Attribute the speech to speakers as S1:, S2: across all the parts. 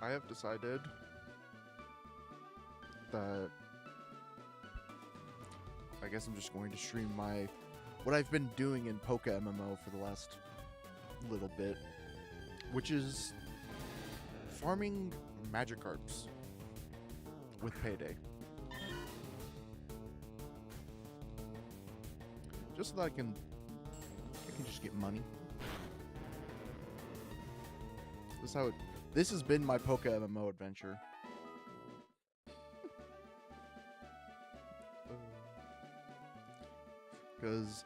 S1: I have decided that I guess I'm just going to stream what I've been doing in PokeMMO for the last little bit, which is farming Magikarps with payday. Just so that I can just get money. This has been my PokeMMO adventure. Because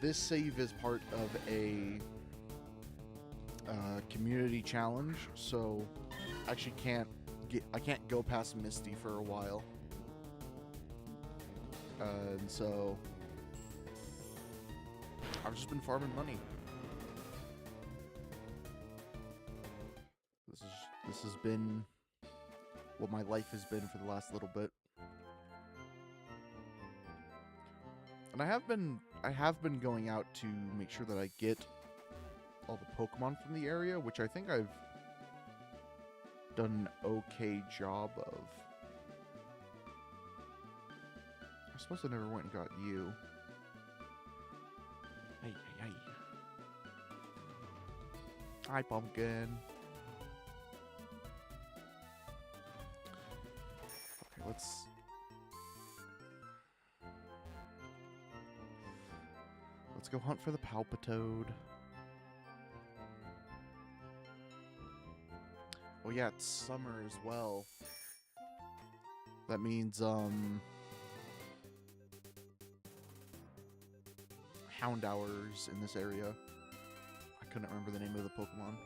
S1: this save is part of a community challenge, so I actually I can't go past Misty for a while, and so I've just been farming money. This has been what my life has been for the last little bit. And I have been going out to make sure that I get all the Pokemon from the area, which I think I've done an okay job of. I suppose I never went and got you. Hey, hey, hey. Hi, Pumpkin. Okay, let's go hunt for the Palpitoad. Oh yeah, it's summer as well. That means Hound hours in this area. I couldn't remember the name of the Pokemon.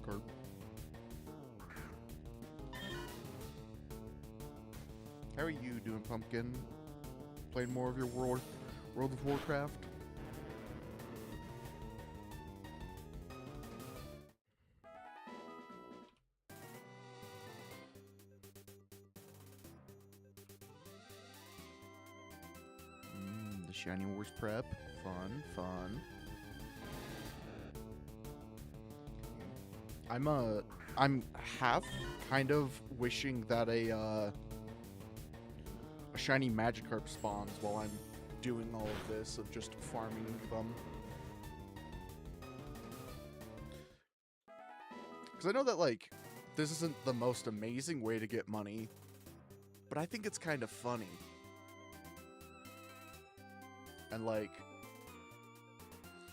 S1: Carp. How are you doing, Pumpkin? Playing more of your World of Warcraft? The Shiny Wars prep. Fun. I'm half kind of wishing that a shiny Magikarp spawns while I'm doing all of this, of just farming them. Because I know that, like, this isn't the most amazing way to get money, but I think it's kind of funny. And, like,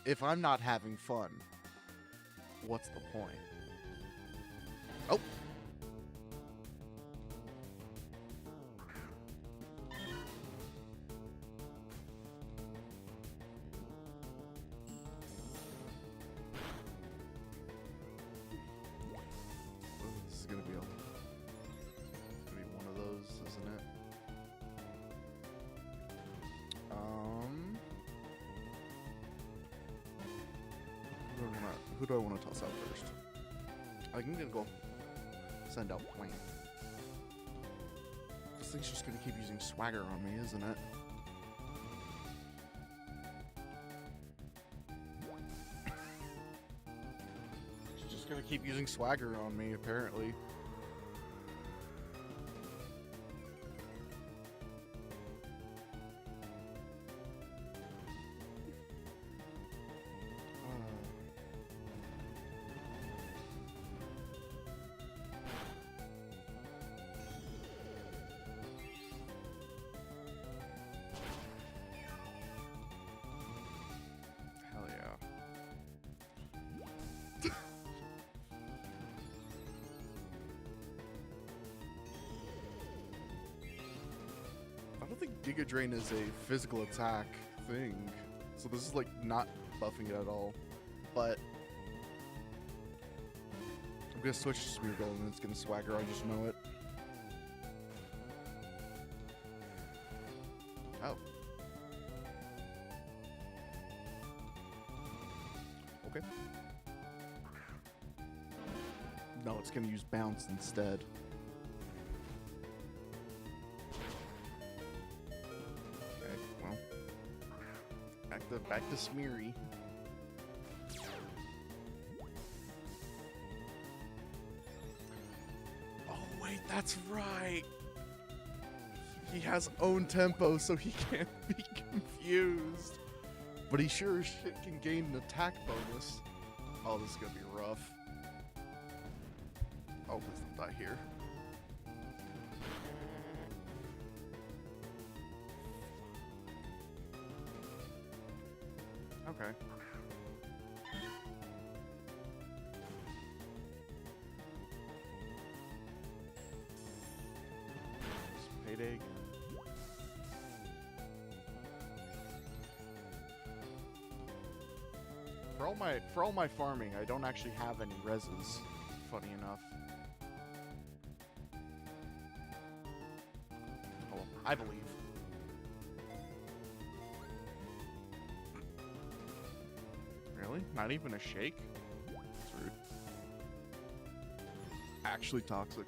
S1: if I'm not having fun, what's the point? Oh! This is gonna be one of those, isn't it? Who do I want to toss out first? I think I'm gonna go send out Plant. This thing's just gonna keep using swagger on me, isn't it? She's just gonna keep using swagger on me, apparently. I don't think Giga Drain is a physical attack thing, so this is like not buffing it at all. But I'm gonna switch to Smeargle and it's gonna swagger. I just know it. Oh. Okay. No, it's gonna use Bounce instead. Back to Smeary. Oh wait, that's right. He has own tempo, so he can't be confused. But he sure as shit can gain an attack bonus. Oh, this is gonna be rough. Oh, please don't die here. Okay. Payday again. For all my farming, I don't actually have any reses, funny enough. Oh, I believe. Really? Not even a shake? That's rude. Actually toxic.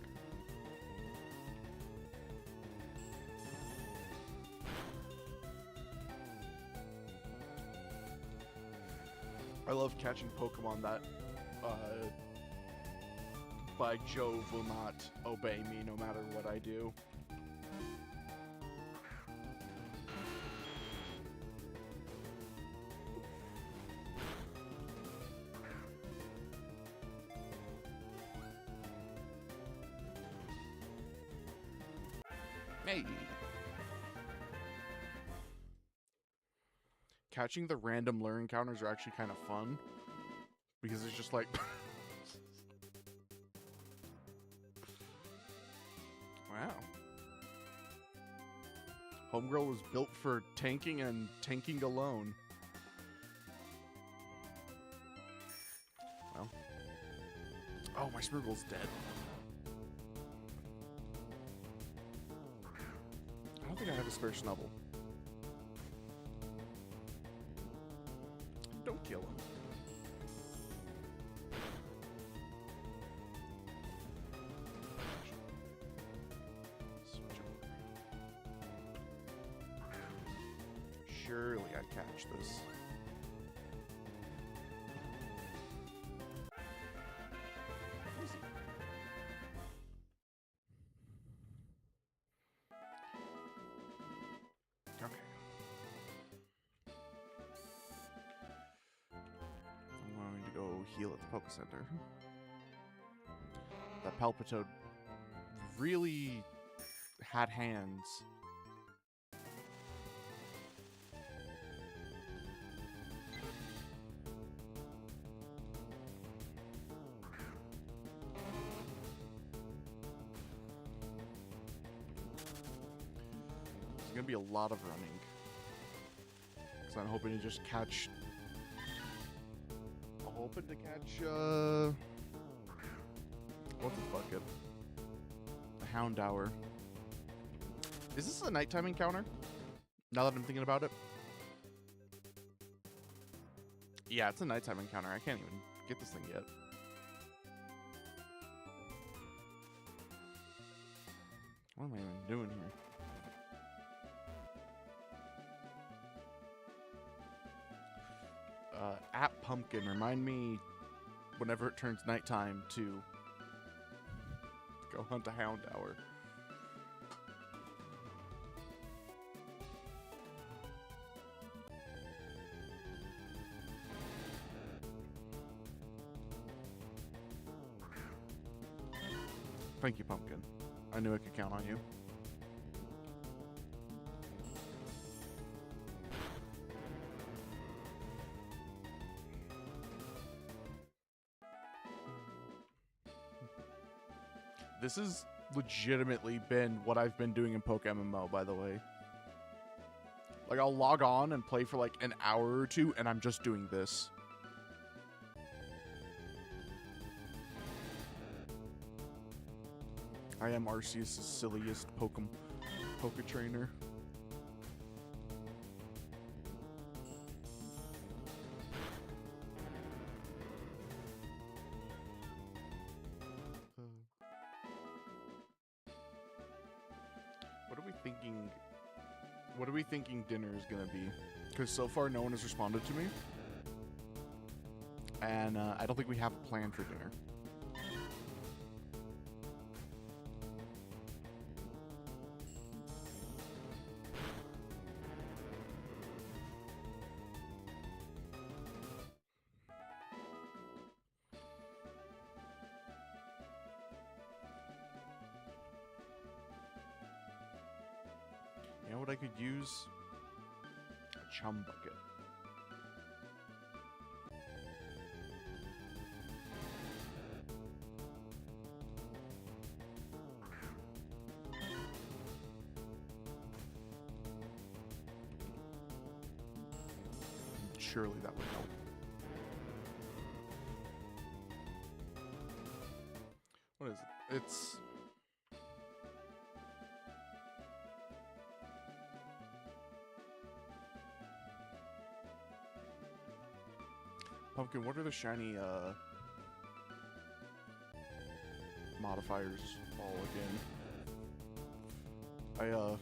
S1: I love catching Pokemon that, by Jove, will not obey me no matter what I do. Hey! Catching the random lure encounters are actually kind of fun, because it's just like... Wow. Homegirl was built for tanking and tanking alone. Well. Oh, my Smeargle's dead. I don't think I have a spare Snubble. Don't kill him. Switch over. Surely I'd catch this. Easy. Okay. I'm going to go heal at the Poke Center. That Palpitoad really had hands. There's gonna be a lot of running. Because I'm hoping to just catch... I'm hoping to catch, what the fuck it? A Houndour. Is this a nighttime encounter? Now that I'm thinking about it? Yeah, it's a nighttime encounter. I can't even get this thing yet. What am I even doing here? At Pumpkin, remind me whenever it turns nighttime to go hunt a Houndour. Thank you, Pumpkin. I knew I could count on you. This has legitimately been what I've been doing in PokeMMO, by the way. Like, I'll log on and play for like an hour or two, and I'm just doing this. I am Arceus' silliest Poke trainer. What are we thinking What are we thinking dinner is gonna be? Because so far no one has responded to me. And I don't think we have a plan for dinner. You know what I could use? A chum bucket. Surely that would help. What is it? It's... Pumpkin, what are the shiny, modifiers all again?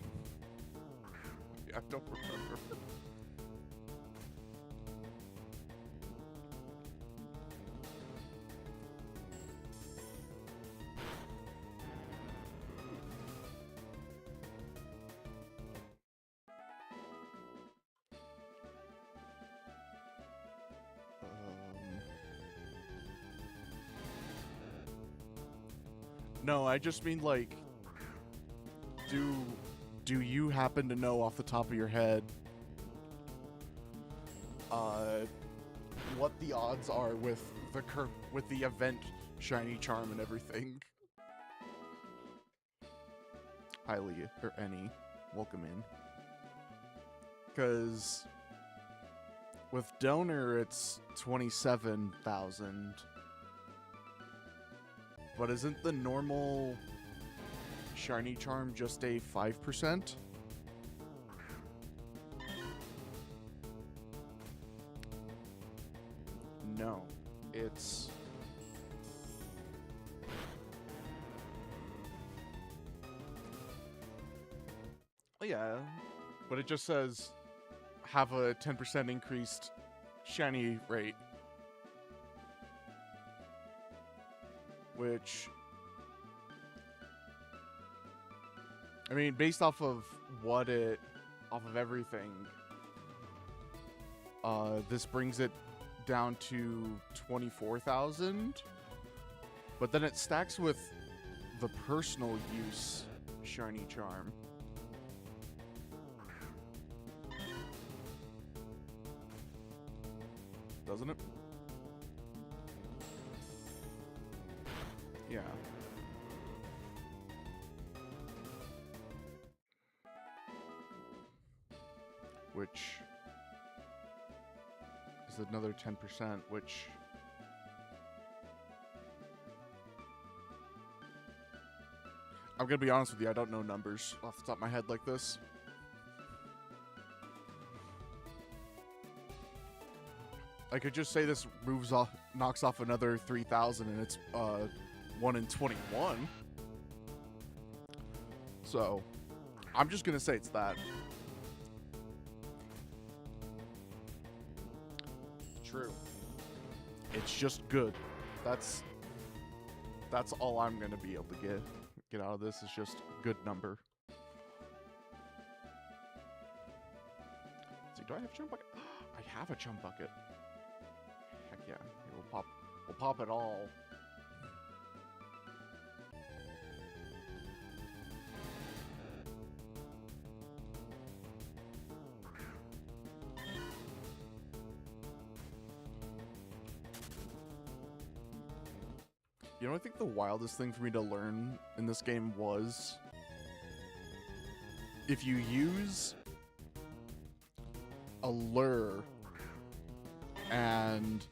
S1: I don't remember. No, I just mean, like, do you happen to know off the top of your head, what the odds are with the event shiny charm and everything? Hi, Leah, or Annie, welcome in. Because with donor, it's 27,000. But isn't the normal shiny charm just a 5%? No, it's... Yeah, but it just says have a 10% increased shiny rate. Which, I mean, based off of off of everything, this brings it down to 24,000. But then it stacks with the personal use shiny charm. Doesn't it? Yeah. Which is another 10%, which... I'm gonna be honest with you, I don't know numbers off the top of my head like this. I could just say this knocks off another 3,000 and it's 1 in 21. So, I'm just gonna say it's that. True. It's just good. That's all I'm gonna be able to get out of this is just a good number. Let's see, do I have a chum bucket? I have a chum bucket. Heck yeah. Here, we'll pop it all. You know, I think the wildest thing for me to learn in this game was if you use a lure and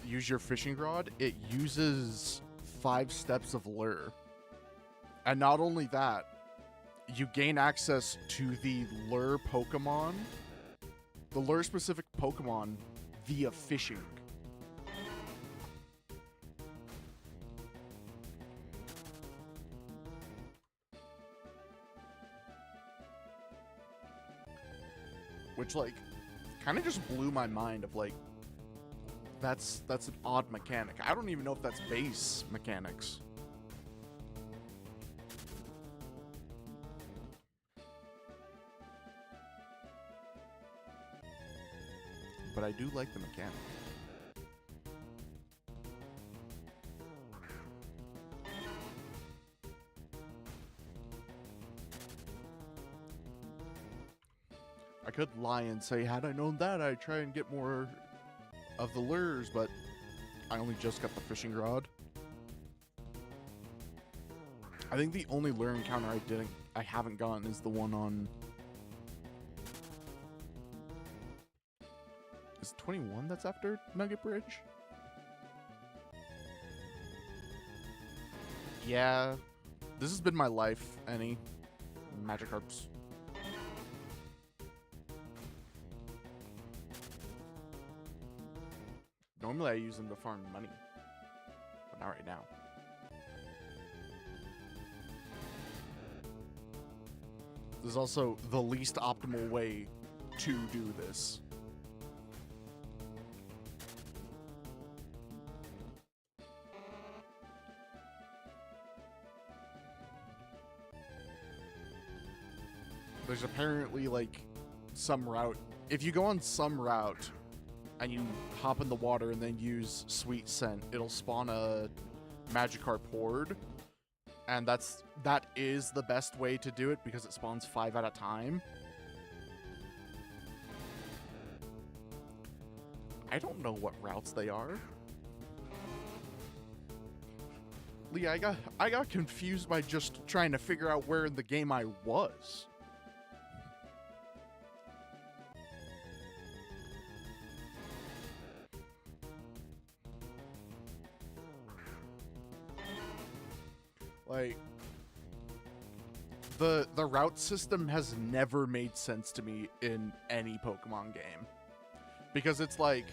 S1: use your fishing rod, it uses 5 steps of lure. And not only that, you gain access to the lure Pokemon, the lure specific Pokemon via fishing. which like kind of just blew my mind of like that's an odd mechanic. I don't even know if that's base mechanics. But I do like the mechanic. I could lie and say, had I known that, I'd try and get more of the lures, but I only just got the fishing rod. I think the only lure encounter I haven't gotten is the one on... Is it 21 that's after Nugget Bridge? Yeah. This has been my life, any Magikarps. Normally I use them to farm money, but not right now. This is also the least optimal way to do this. There's apparently like some route. If you go on some route and you hop in the water and then use Sweet Scent, it'll spawn a Magikarp horde. And that is the best way to do it because it spawns 5 at a time. I don't know what routes they are. Lee, I got confused by just trying to figure out where in the game I was. Like, the route system has never made sense to me in any Pokemon game. Because it's like,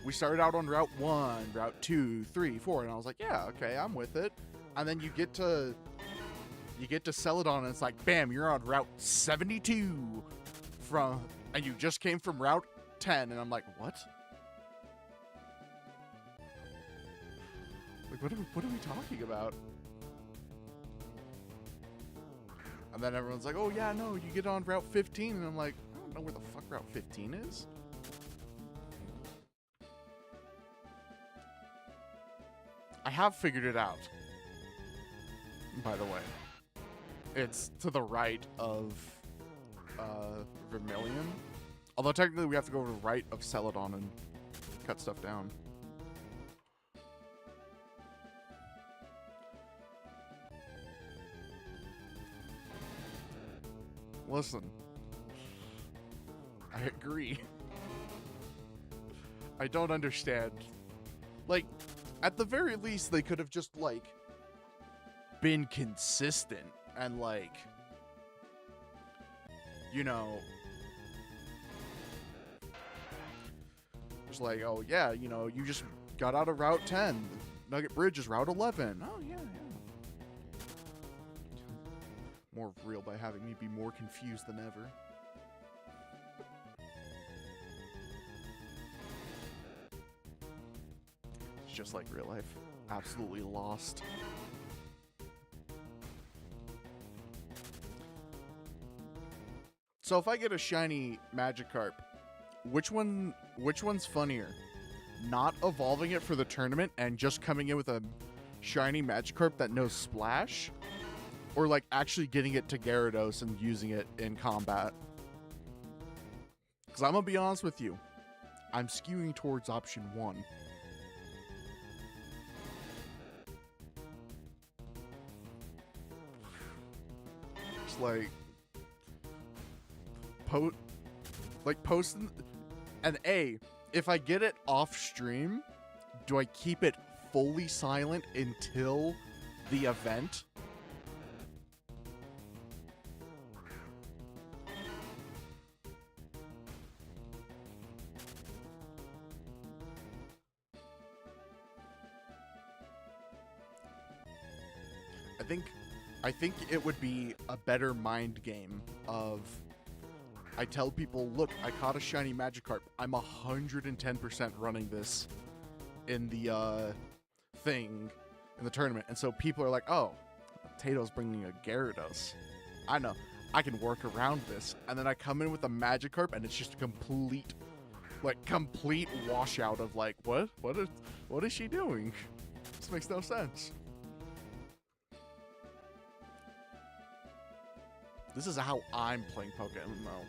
S1: we started out on Route 1, Route 2, 3, 4, and I was like, yeah, okay, I'm with it. And then you get to Celadon, and it's like, bam, you're on Route 72 and you just came from Route 10, and I'm like, what? Like, what are we talking about? And then everyone's like, oh yeah, no, you get on Route 15, and I'm like, I don't know where the fuck Route 15 is. I have figured it out, by the way. It's to the right of Vermilion. Although technically we have to go to the right of Celadon and cut stuff down. Listen, I agree. I don't understand. Like, at the very least, they could have just, like, been consistent and, like, you know, just like, oh, yeah, you know, you just got out of Route 10. Nugget Bridge is Route 11. Oh, yeah, yeah. More real by having me be more confused than ever. It's just like real life. Absolutely lost. So if I get a shiny Magikarp, which one's funnier? Not evolving it for the tournament and just coming in with a shiny Magikarp that knows Splash? Or, like, actually getting it to Gyarados and using it in combat? Because I'm going to be honest with you. I'm skewing towards option 1. It's like... posting... And A, if I get it off stream, do I keep it fully silent until the event? I think it would be a better mind game of I tell people, look, I caught a shiny Magikarp. I'm 110% running this in the thing, in the tournament. And so people are like, oh, Tato's bringing a Gyarados. I know. I can work around this. And then I come in with a Magikarp, and it's just a complete washout of like, what is she doing? This makes no sense. This is how I'm playing PokeMMO.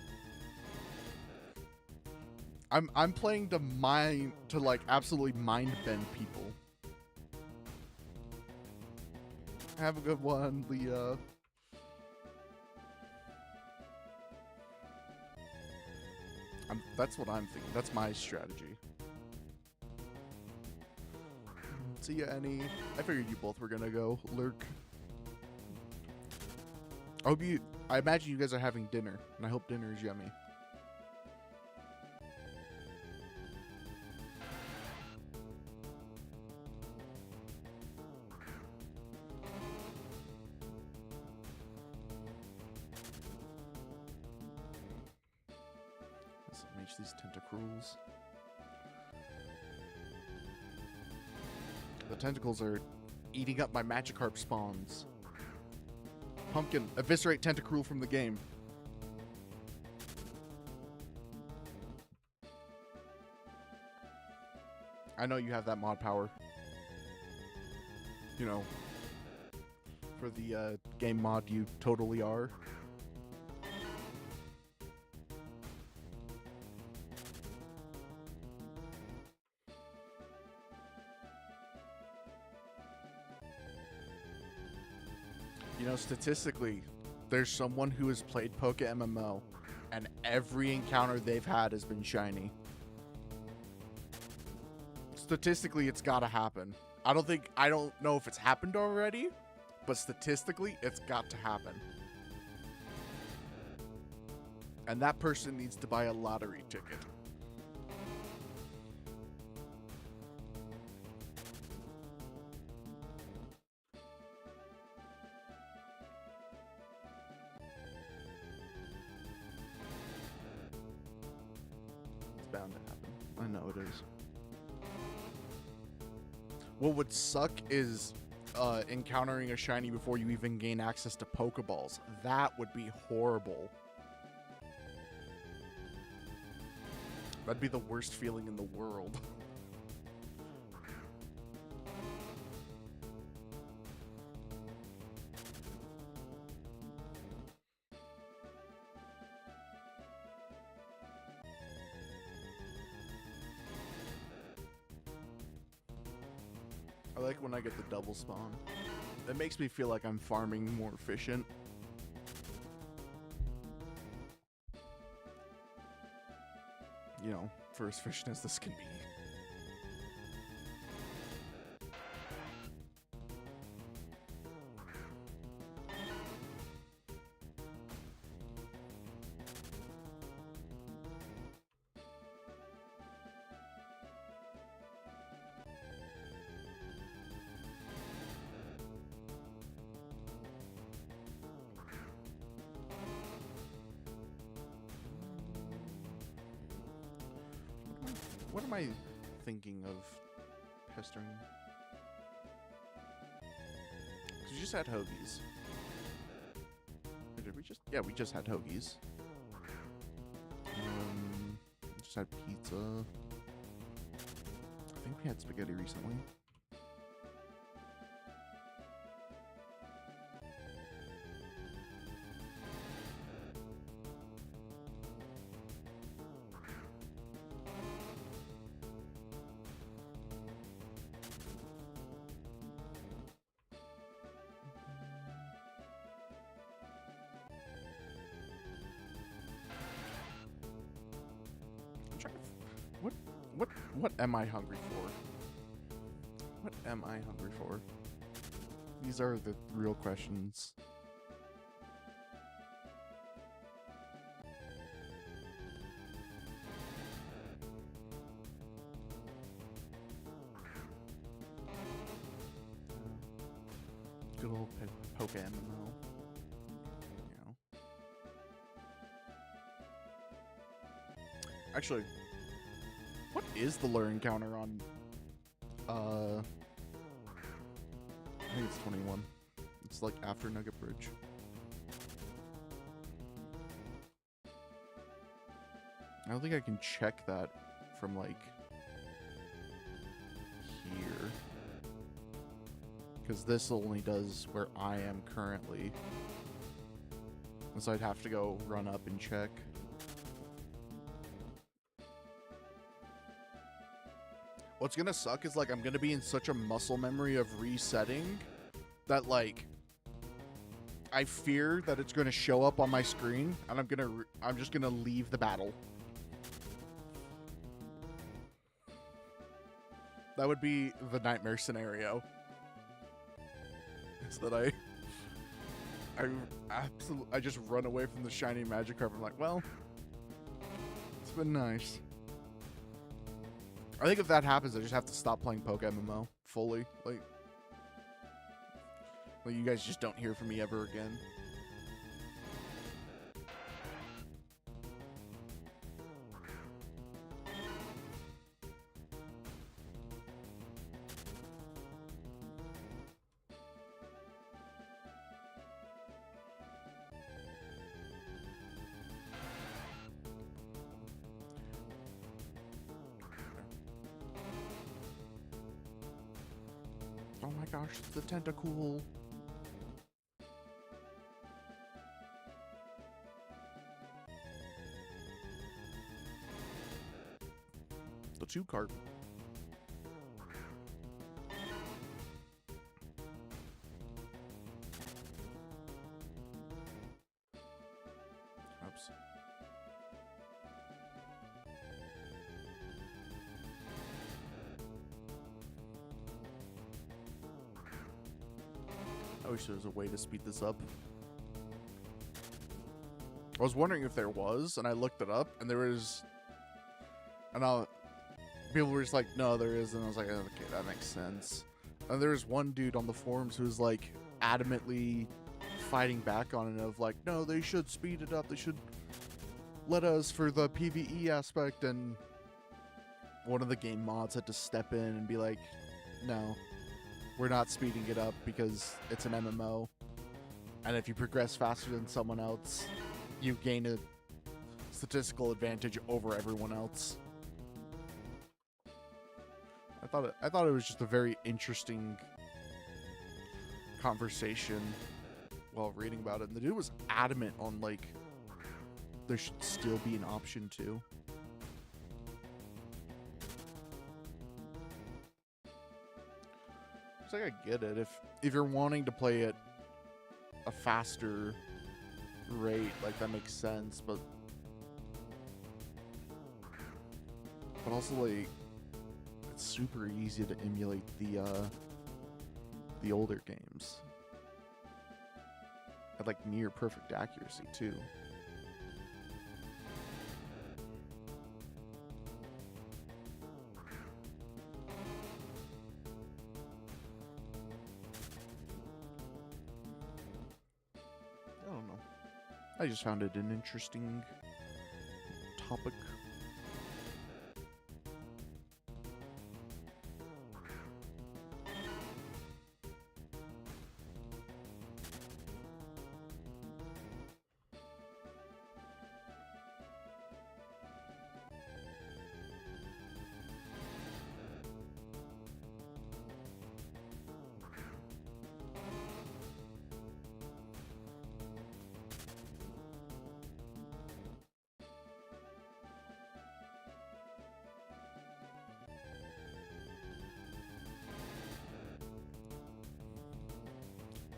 S1: I'm playing to like absolutely mind bend people. Have a good one, Leah. That's what I'm thinking. That's my strategy. See ya, Annie. I figured you both were gonna go lurk. I imagine you guys are having dinner, and I hope dinner is yummy. Let's match these tentacruels. The tentacles are eating up my Magikarp spawns. Pumpkin, eviscerate Tentacruel from the game. I know you have that mod power. You know, for the game mod, you totally are. You know, statistically, there's someone who has played PokeMMO, and every encounter they've had has been shiny. Statistically, it's gotta happen. I don't know if it's happened already, but statistically, it's got to happen. And that person needs to buy a lottery ticket. Bound to happen. I know it is. What would suck is encountering a shiny before you even gain access to Pokeballs. That would be horrible. That'd be the worst feeling in the world. I like when I get the double spawn. It makes me feel like I'm farming more efficient. You know, for as efficient as this can be. What am I thinking of pestering? Because we just had hoagies. Or did we just? Yeah, we just had hoagies. Just had pizza. I think we had spaghetti recently. What am I hungry for? What am I hungry for? These are the real questions. Good old PokeMMO. You know. Actually, what is the lure encounter on? I think it's 21. It's like after Nugget Bridge. I don't think I can check that from like here. Because this only does where I am currently. And so I'd have to go run up and check. What's gonna suck is like I'm gonna be in such a muscle memory of resetting that like I fear that it's gonna show up on my screen and I'm just gonna leave the battle. That would be the nightmare scenario. Is that I just run away from the shiny Magikarp. I'm like, well, it's been nice. I think if that happens, I just have to stop playing PokeMMO fully. Like you guys just don't hear from me ever again. Oh my gosh, it's the Tentacool. The 2-card. Oops. I wish there was a way to speed this up. I was wondering if there was, and I looked it up, and there was... And people were just like, no, there isn't. And I was like, okay, that makes sense. And there was one dude on the forums who was like adamantly fighting back on it of like, no, they should speed it up. They should let us for the PvE aspect. And one of the game mods had to step in and be like, no, we're not speeding it up because it's an MMO. And if you progress faster than someone else, you gain a statistical advantage over everyone else. I thought it was just a very interesting conversation while reading about it. And the dude was adamant on like there should still be an option too. It's like I get it. If you're wanting to play at a faster rate, like that makes sense, but also like it's super easy to emulate the older games at like near perfect accuracy too. I don't know. I just found it an interesting topic.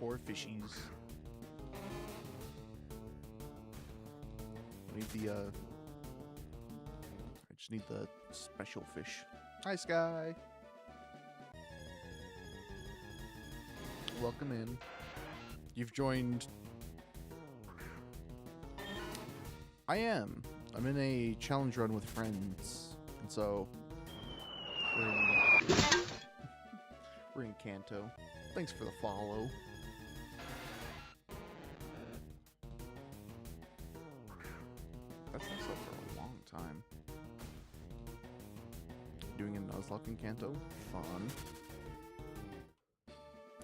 S1: Poor fishies. I just need the special fish. Hi, Sky. Welcome in. You've joined... I am. I'm in a challenge run with friends. And so... We're in Kanto. Thanks for the follow. That's not so for a long time. doing a Nuzlocke in Kanto. Fun.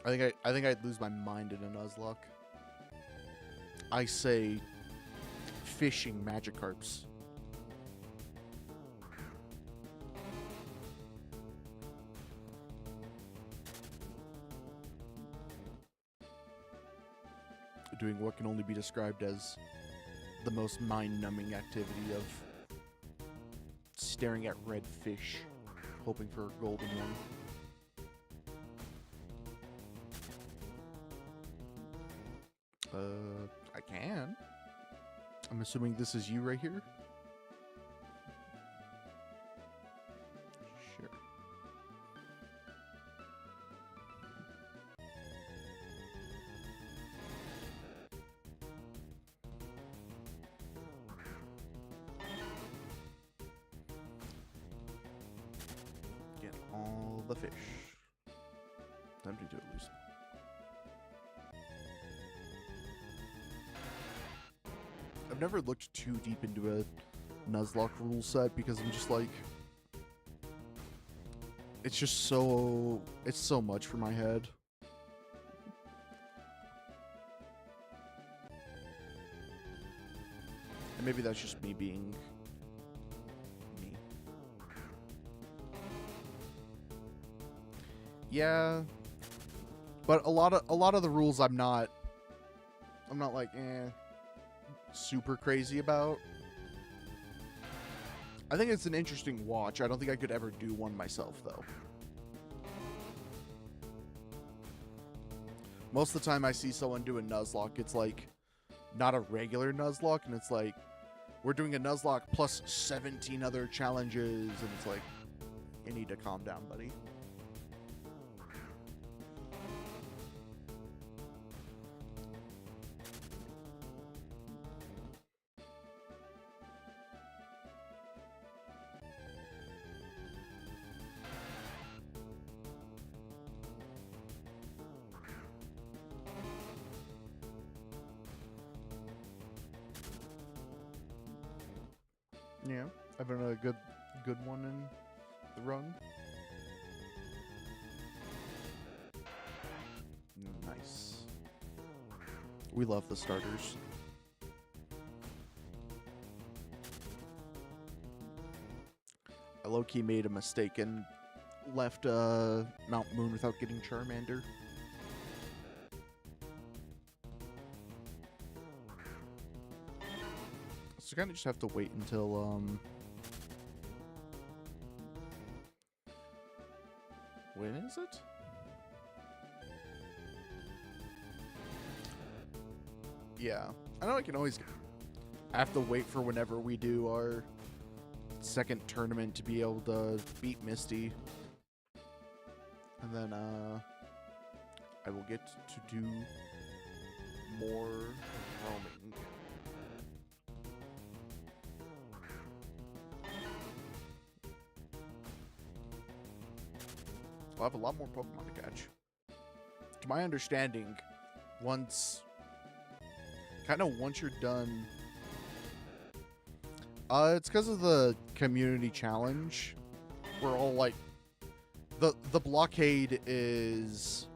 S1: I think I'd lose my mind in a Nuzlocke. I say fishing Magikarps. Doing what can only be described as the most mind-numbing activity of staring at red fish, hoping for a golden one. I can. I'm assuming this is you right here? Sure. Get all the fish. Time to do at least. I've never looked too deep into a Nuzlocke rule set because I'm just like, it's just so, it's so much for my head. And maybe that's just me being me. Yeah, but a lot of the rules I'm not like super crazy about. I think it's an interesting watch. I don't think I could ever do one myself, though. Most of the time I see someone do a Nuzlocke, it's like not a regular Nuzlocke, and it's like, we're doing a Nuzlocke plus 17 other challenges, and it's like, you need to calm down, buddy. Yeah, having a good one in the run. Nice. We love the starters. I low-key made a mistake and left Mount Moon without getting Charmander. So kind of just have to wait until when is it? Yeah, I know I can always. I have to wait for whenever we do our second tournament to be able to beat Misty, and then I will get to do more roaming. I'll have a lot more Pokemon to catch. To my understanding, once you're done, it's because of the community challenge. We're all like, the blockade is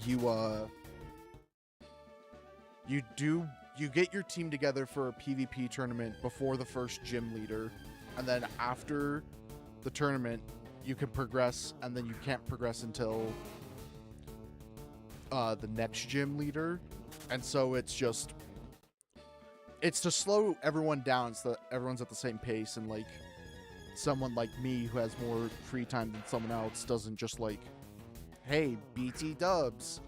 S1: you get your team together for a PvP tournament before the first gym leader, and then after the tournament you can progress, and then you can't progress until the next gym leader. And so it's to slow everyone down so that everyone's at the same pace, and like someone like me who has more free time than someone else doesn't just like, hey, BT dubs,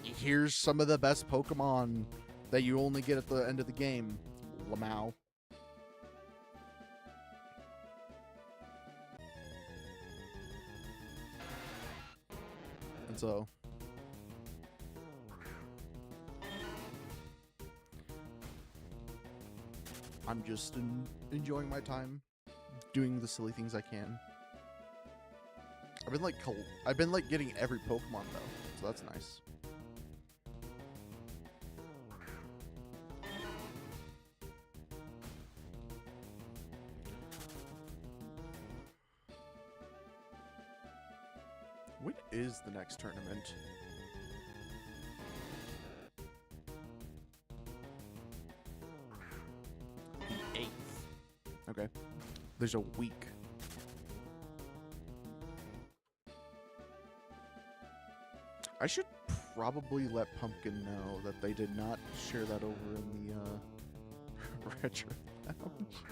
S1: here's some of the best Pokemon that you only get at the end of the game. Lamau. And so I'm just enjoying my time, doing the silly things I can. I've been like getting every Pokemon though, so that's nice. is the next tournament? The 8th. Okay. There's a week. I should probably let Pumpkin know that they did not share that over in the retro lounge.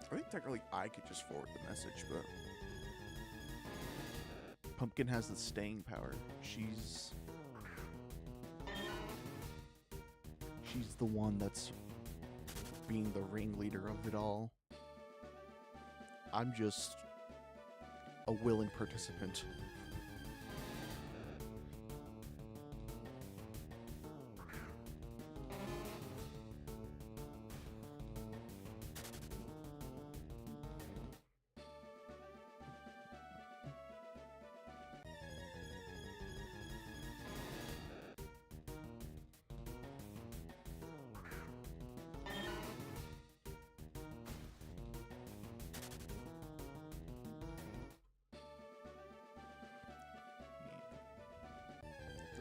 S1: I think technically I could just forward the message, but Pumpkin has the staying power. She's the one that's being the ringleader of it all. I'm just a willing participant.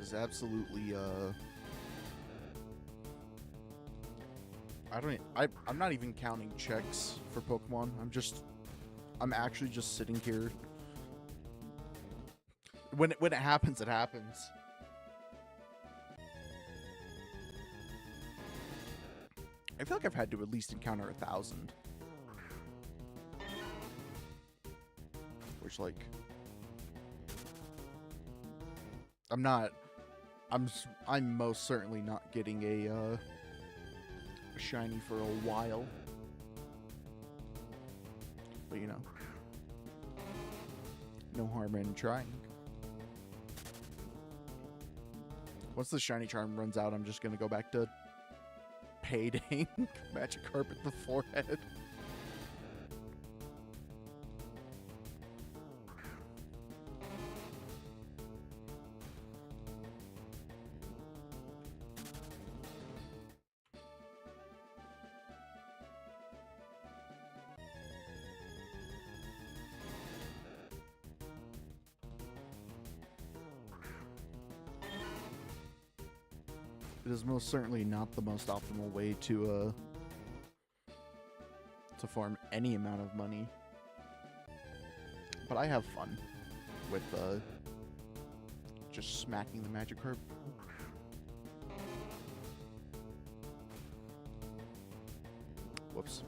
S1: Is absolutely I'm not even counting checks for Pokemon. I'm actually just sitting here. When it happens, it happens. I feel like I've had to at least encounter 1,000. Which, like, I'm most certainly not getting a shiny for a while. But, you know, no harm in trying. Once the shiny charm runs out, I'm just gonna go back to payday Magikarp at the forehead. It is most certainly not the most optimal way to farm any amount of money. But I have fun with just smacking the Magikarp. Whoops.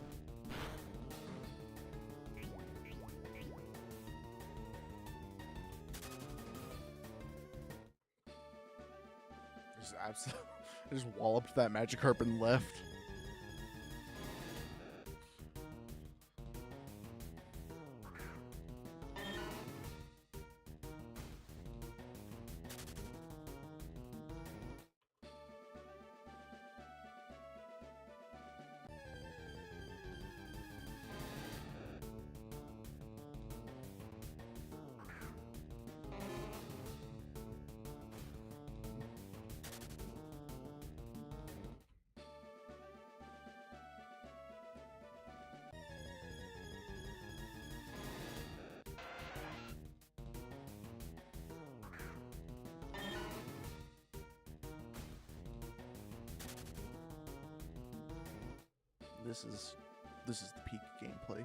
S1: Just absolutely. I just walloped that Magikarp and left. This is the peak gameplay.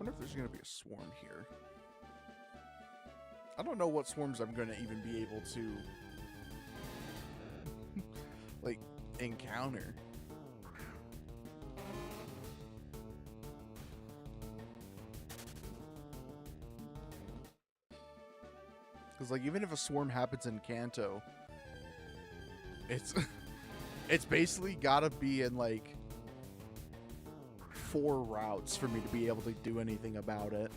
S1: wonder if there's gonna be a swarm here. I don't know what swarms I'm gonna even be able to like encounter. Because like even if a swarm happens in Kanto, it's it's basically gotta be in like 4 routes for me to be able to do anything about it.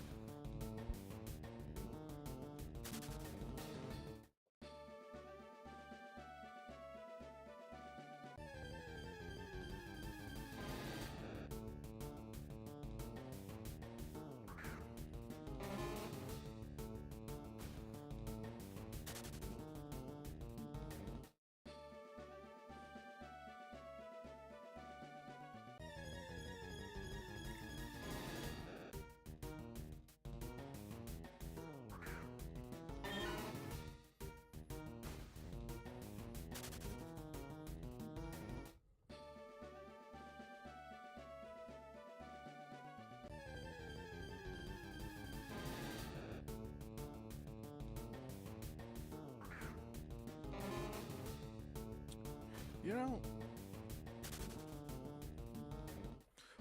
S1: You know,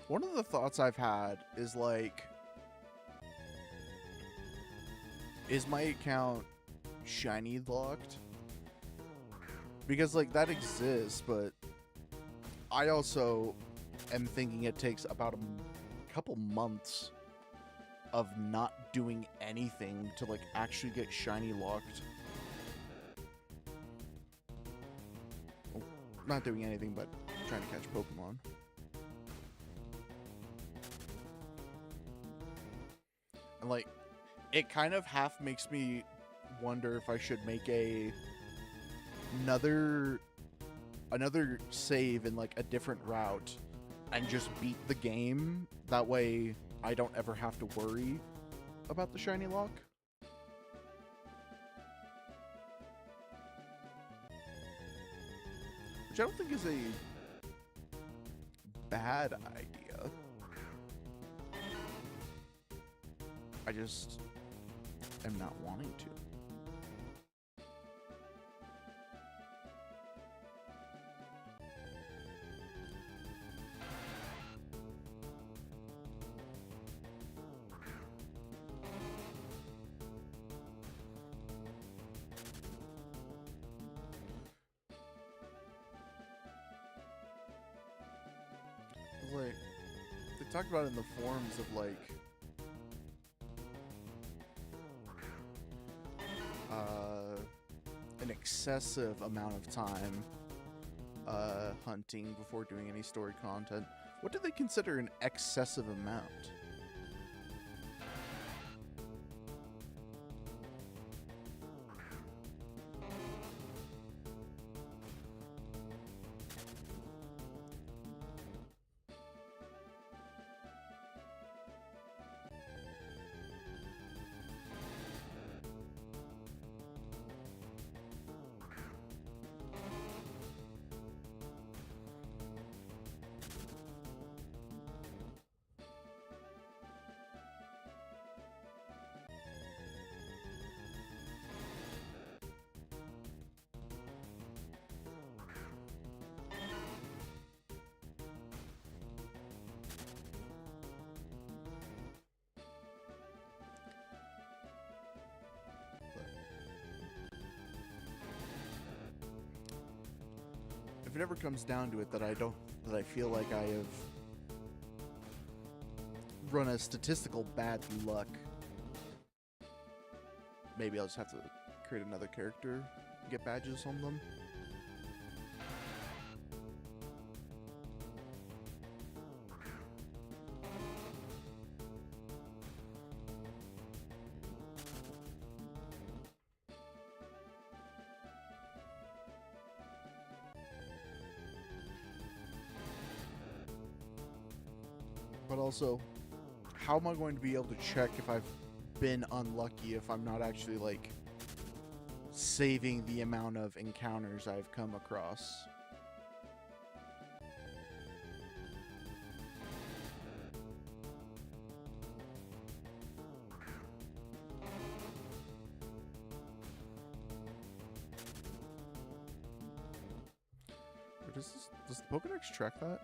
S1: one of the thoughts I've had is like, is my account shiny locked? Because like that exists, but I also am thinking it takes about a couple months of not doing anything to like actually get shiny locked. Not doing anything but trying to catch Pokemon. And like, it kind of half makes me wonder if I should make another save in like a different route and just beat the game. That way I don't ever have to worry about the shiny lock. Which I don't think is a bad idea. I just am not wanting to. Like, they talked about it in the forums of like an excessive amount of time hunting before doing any story content. What do they consider an excessive amount? If it ever comes down to it that I feel like I have run a statistical bad luck, maybe I'll just have to create another character and get badges on them. But also, how am I going to be able to check if I've been unlucky if I'm not actually, like, saving the amount of encounters I've come across? Does the Pokedex track that?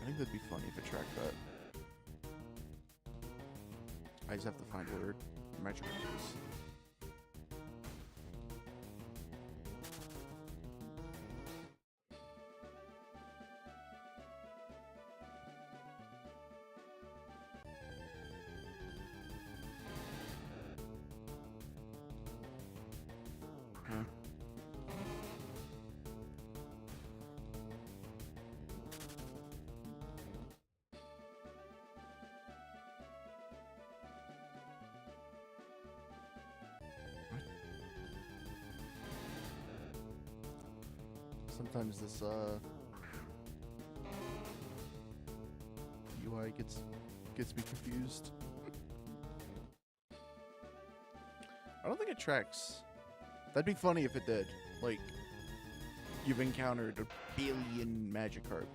S1: I think that'd be funny if it tracked that. I just have to find where Magikarp is. Sometimes this UI gets me confused. I don't think it tracks. That'd be funny if it did. Like, you've encountered a billion Magikarp.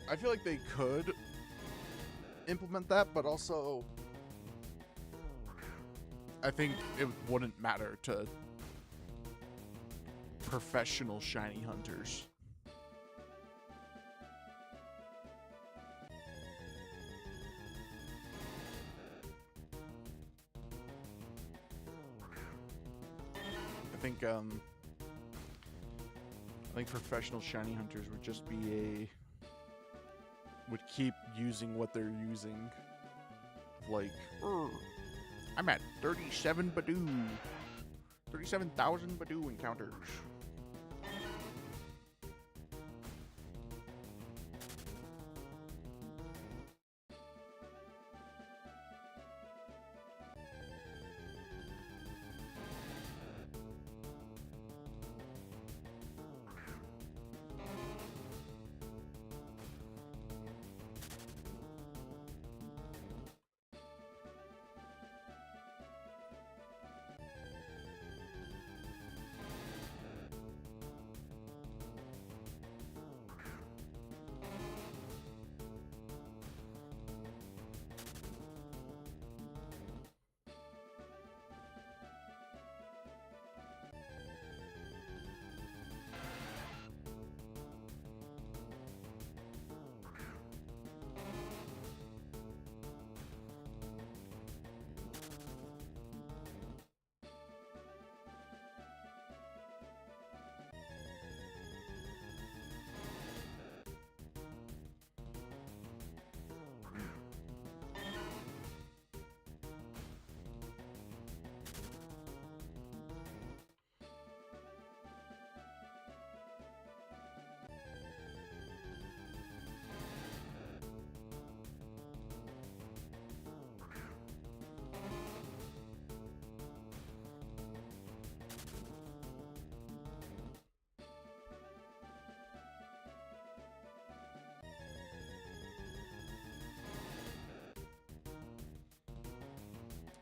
S1: I feel like they could implement that, but also I think it wouldn't matter to professional shiny hunters. I think professional shiny hunters would just be would keep using what they're using. Like, I'm at 37 Badoo. 37,000 Badoo encounters.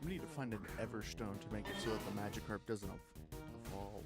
S1: We need to find an Everstone to make it so that the Magikarp doesn't evolve.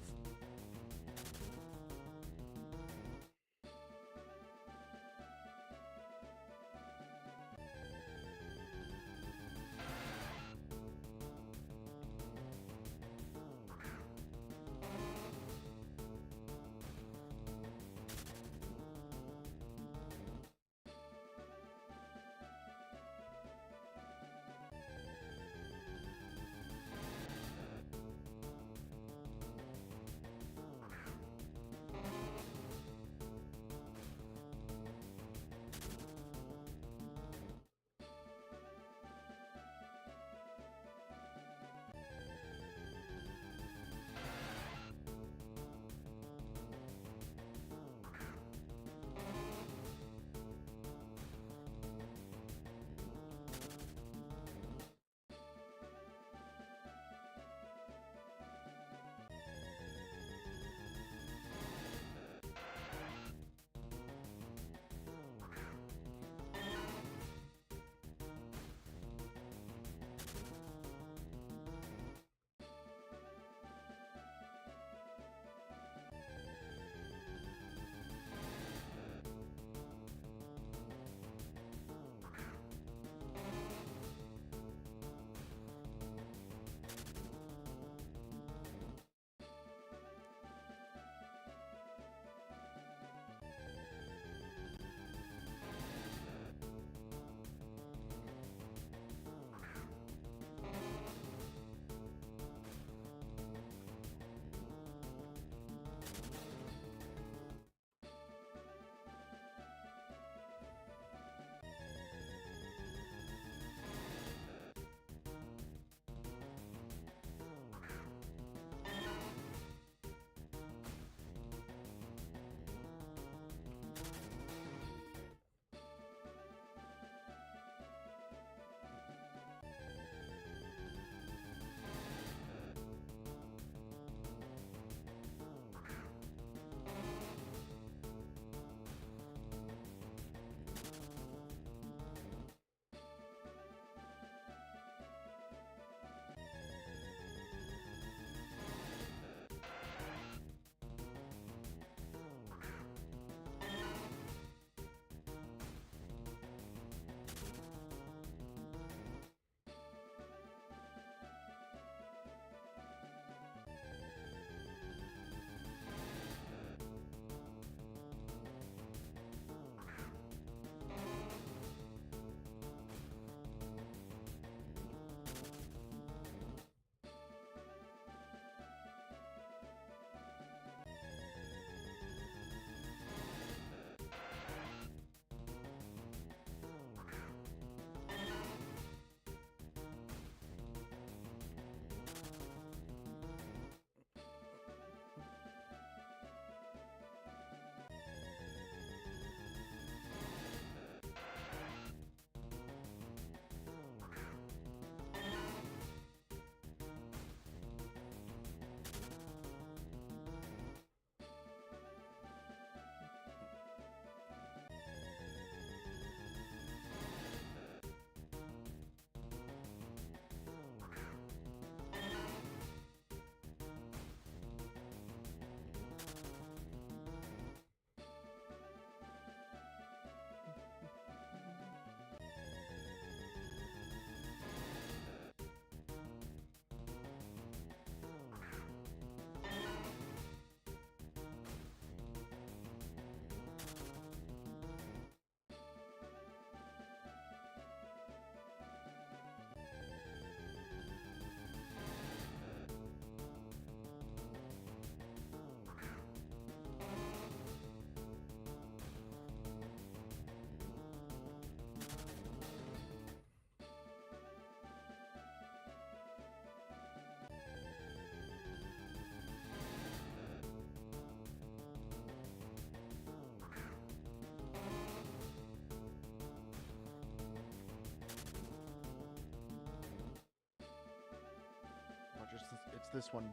S1: this one.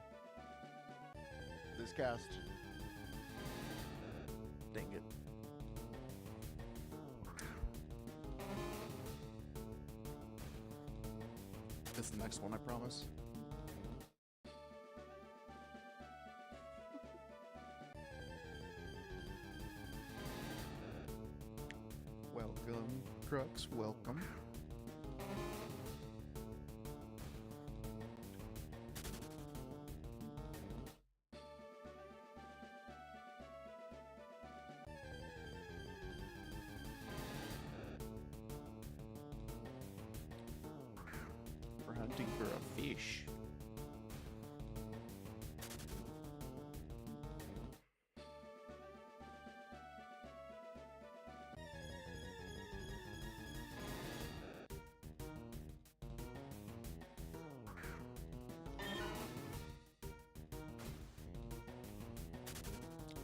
S1: This cast. Dang it. This is the next one, I promise. Welcome, Crux, welcome. We're hunting for a fish.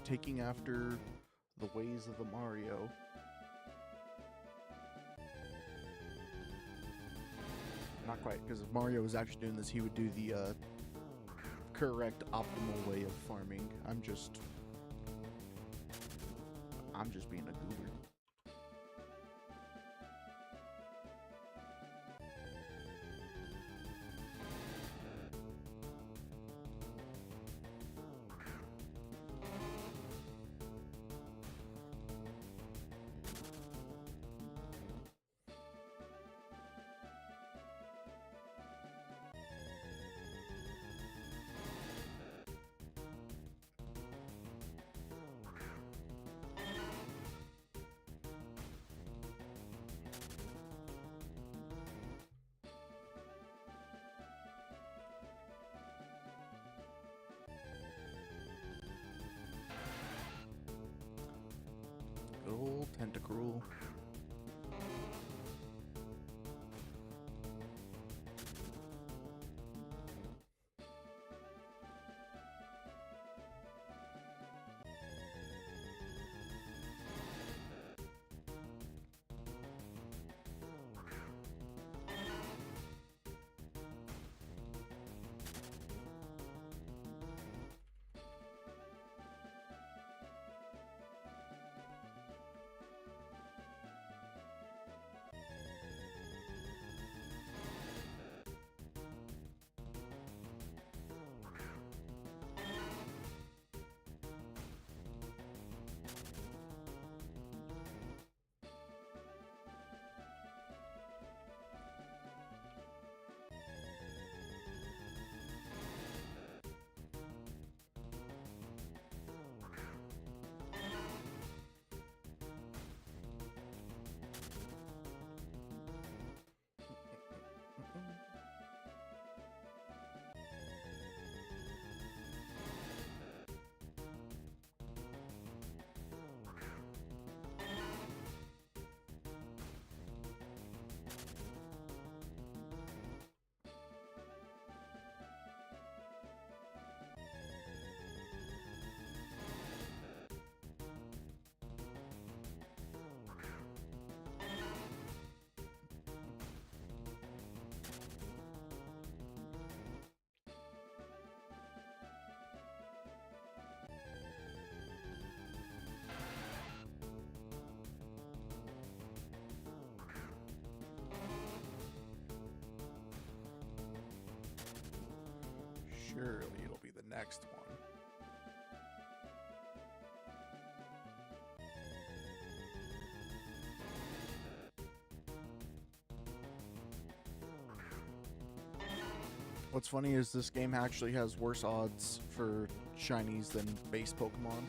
S1: Taking after the ways of the Mario. Not quite, because if Mario was actually doing this, he would do the correct, optimal way of farming. I'm just being a goober. Good old Tentacruel. Surely it'll be the next one. What's funny is this game actually has worse odds for shinies than base Pokemon.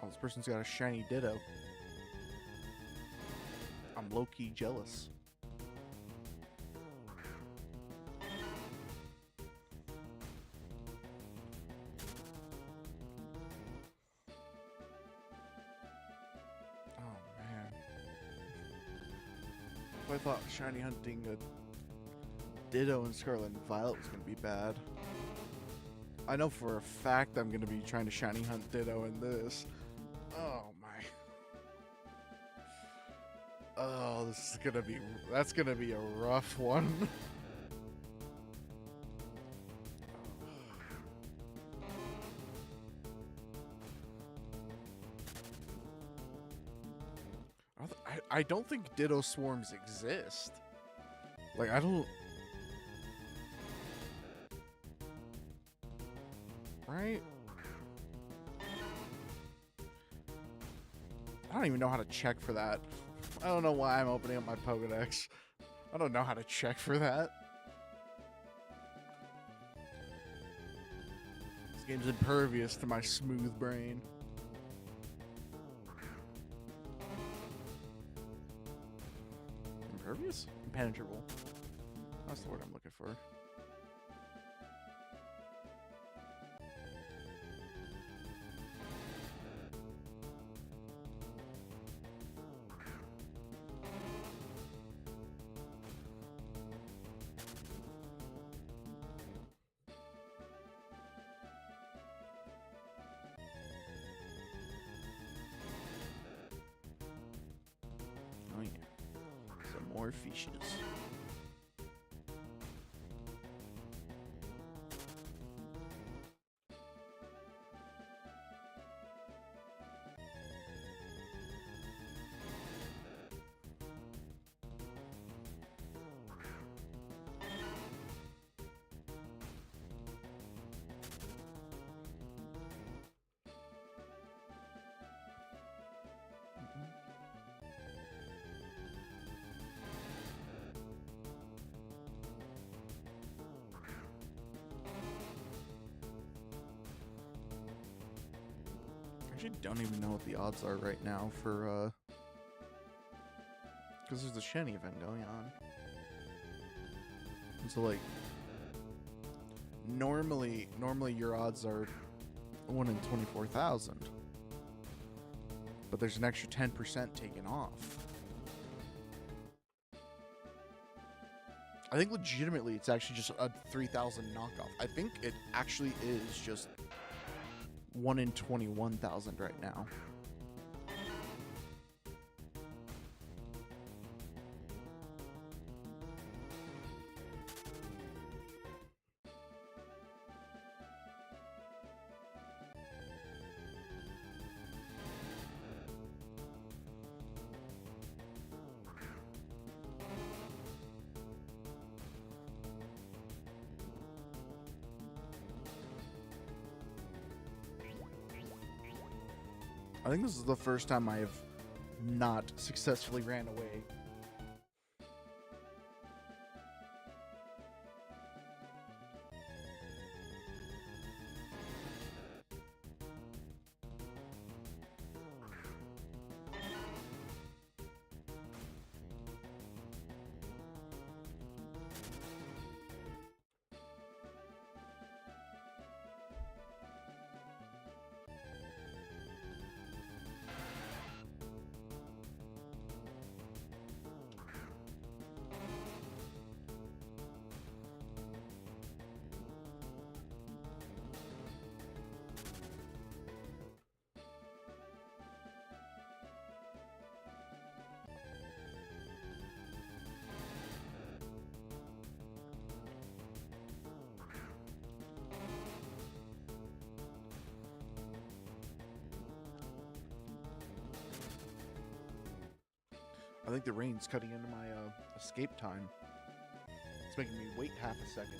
S1: Oh, this person's got a shiny Ditto. I'm low-key jealous. Oh, man. I thought shiny hunting a Ditto and Scarlet and Violet was going to be bad. I know for a fact I'm going to be trying to shiny hunt Ditto in this. Oh, my. Oh, this is going to be... That's going to be a rough one. I don't think Ditto Swarms exist. Like, I don't... Right? I don't even know how to check for that. I don't know why I'm opening up my Pokedex. I don't know how to check for that. This game's impervious to my smooth brain. Impervious? Impenetrable. That's the word I'm looking for. Oh yeah. Some more fishes. I actually don't even know what the odds are right now for, because there's a Shiny event going on. And so, like, normally your odds are 1 in 24,000. But there's an extra 10% taken off. I think legitimately it's actually just a 3,000 knockoff. I think it actually is just 1 in 21,000 right now. I think this is the first time I have not successfully ran away. I think the rain's cutting into my escape time. It's making me wait half a second.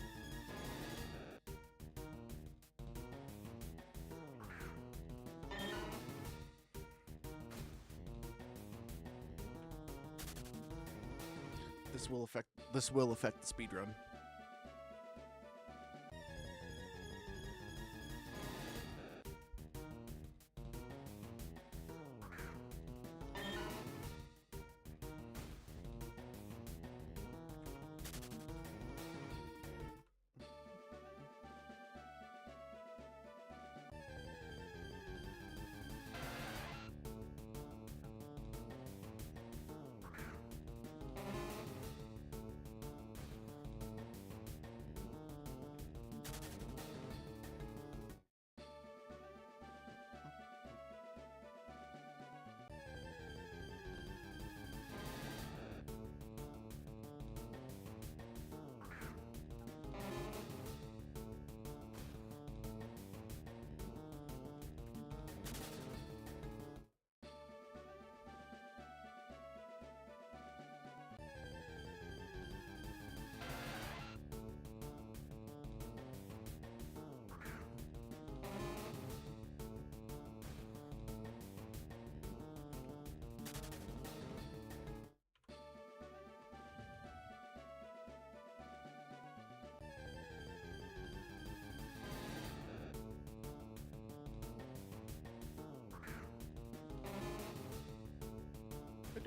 S1: This will affect the speedrun.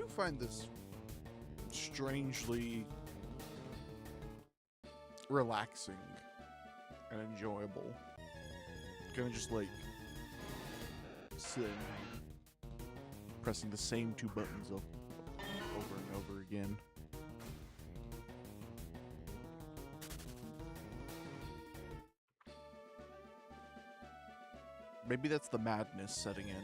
S1: do find this strangely relaxing and enjoyable. Kind of just like sitting here, pressing the same two buttons over and over again. Maybe that's the madness setting in.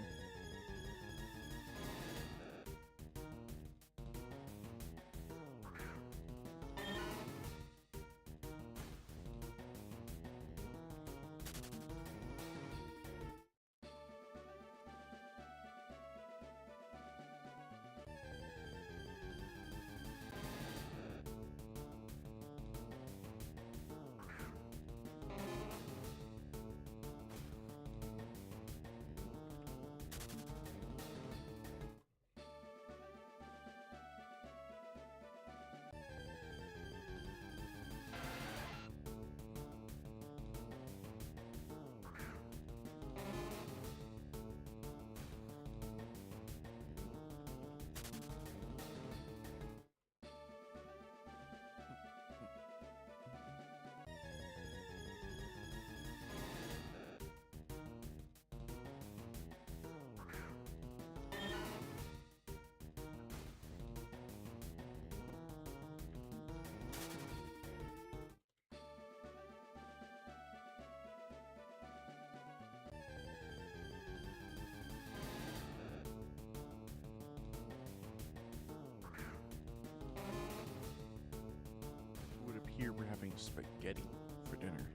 S1: Here we're having spaghetti for dinner,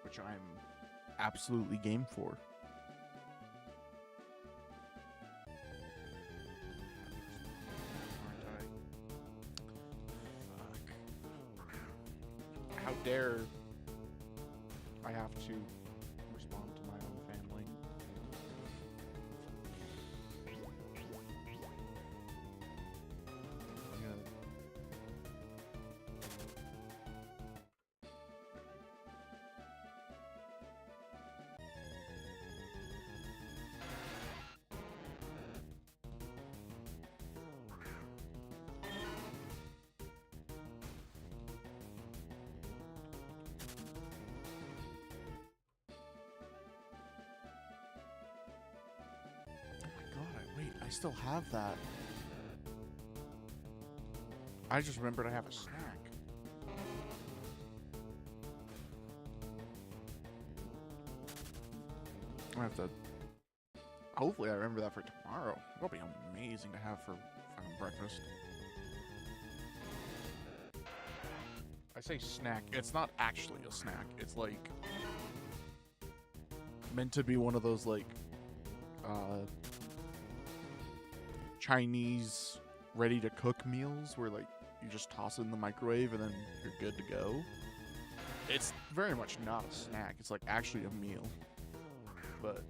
S1: which I'm absolutely game for. Fuck. How dare I have to respond to my own family? Wait, I still have that. I just remembered I have a snack. I have to... Hopefully I remember that for tomorrow. That'll be amazing to have for fucking breakfast. I say snack. It's not actually a snack. It's like... meant to be one of those like... Chinese ready-to-cook meals where like you just toss it in the microwave and then you're good to go. It's very much not a snack. It's like actually a meal. But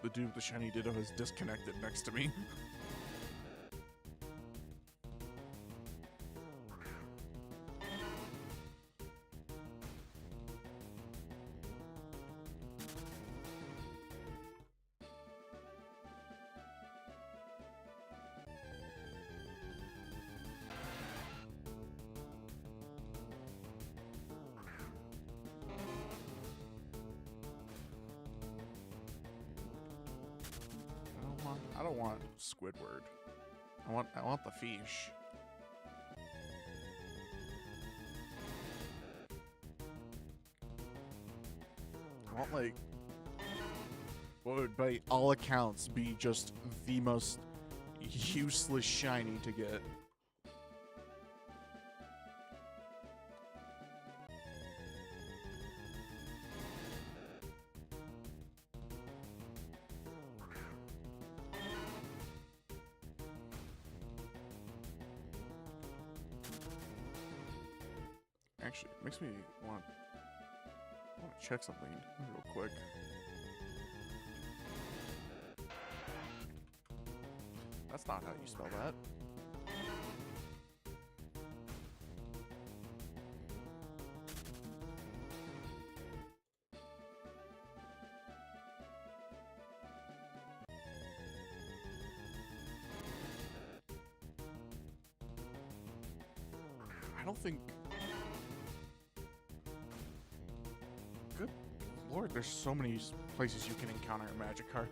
S1: the dude with the shiny ditto is disconnected next to me. I don't want Squidward. I want the fish. I want like what would by all accounts be just the most useless shiny to get. Actually, it makes me want to check something real quick. That's not how you spell that. I don't think... Good lord, there's so many places you can encounter a Magikarp.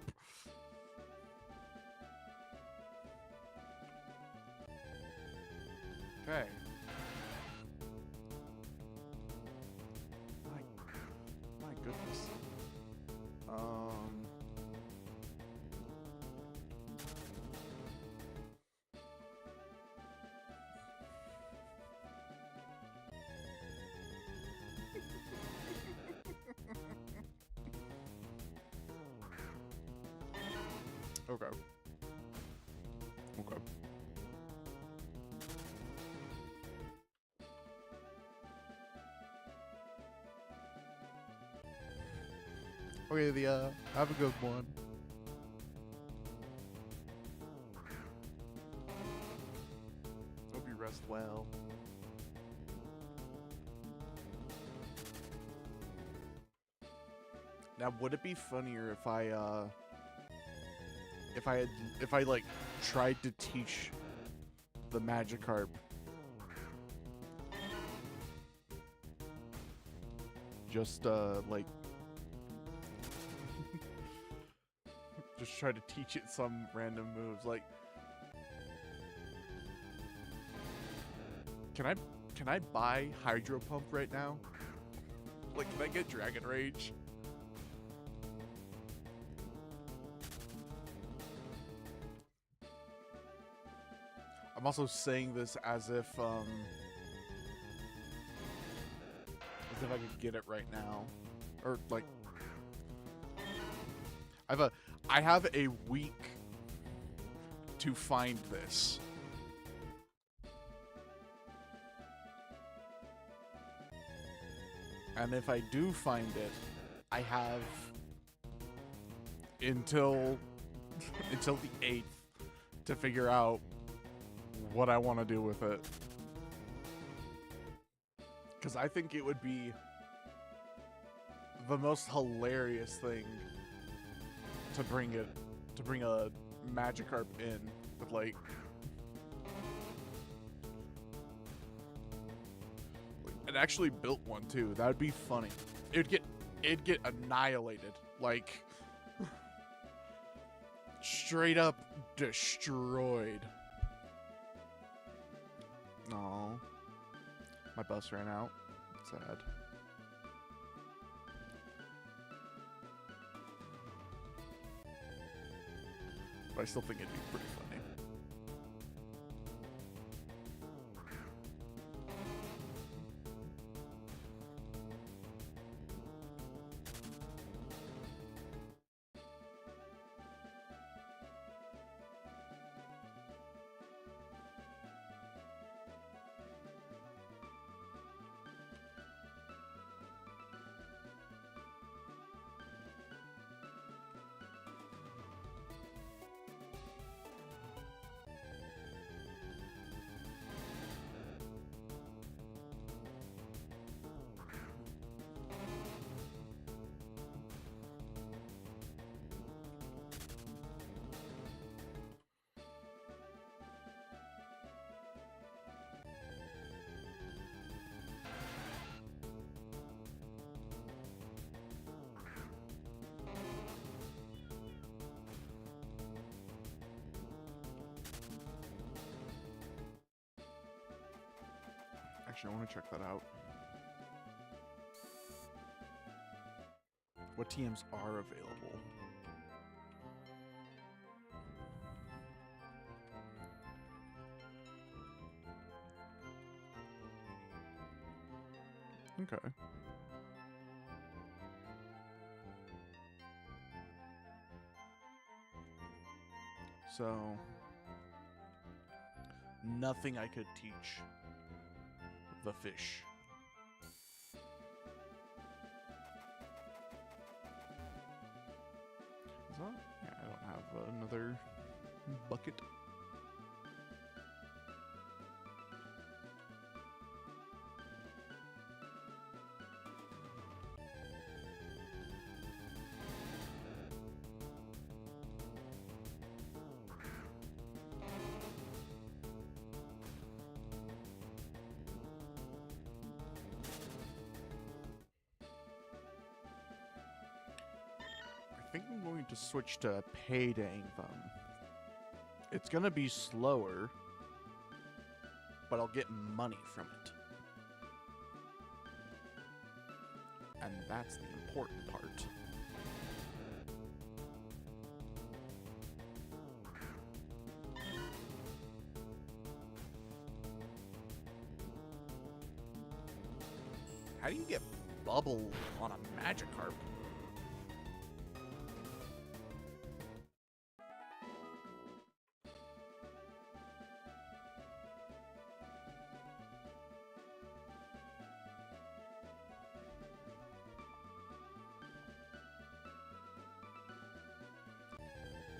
S1: Okay. My goodness. Okay. Okay. Okay, the have a good one. Hope you rest well. Now, would it be funnier if I like tried to teach the Magikarp just like just try to teach it some random moves, like can I buy Hydro Pump right now? Like, can I get Dragon Rage? I'm also saying this as if I could get it right now, or like I have a week to find this. And if I do find it, I have until the 8th to figure out what I want to do with it. Because I think it would be the most hilarious thing to bring a Magikarp in with like it actually built one too. That would be funny. It'd get annihilated, like straight up destroyed. Aw. My bus ran out. Sad. But I still think it'd be pretty funny. Actually, I want to check that out. What TMs are available? Okay. So, nothing I could teach the fish. that? Yeah, I don't have another bucket. I think I'm going to switch to payday them. It's gonna be slower, but I'll get money from it. And that's the important part. How do you get bubble on a Magikarp?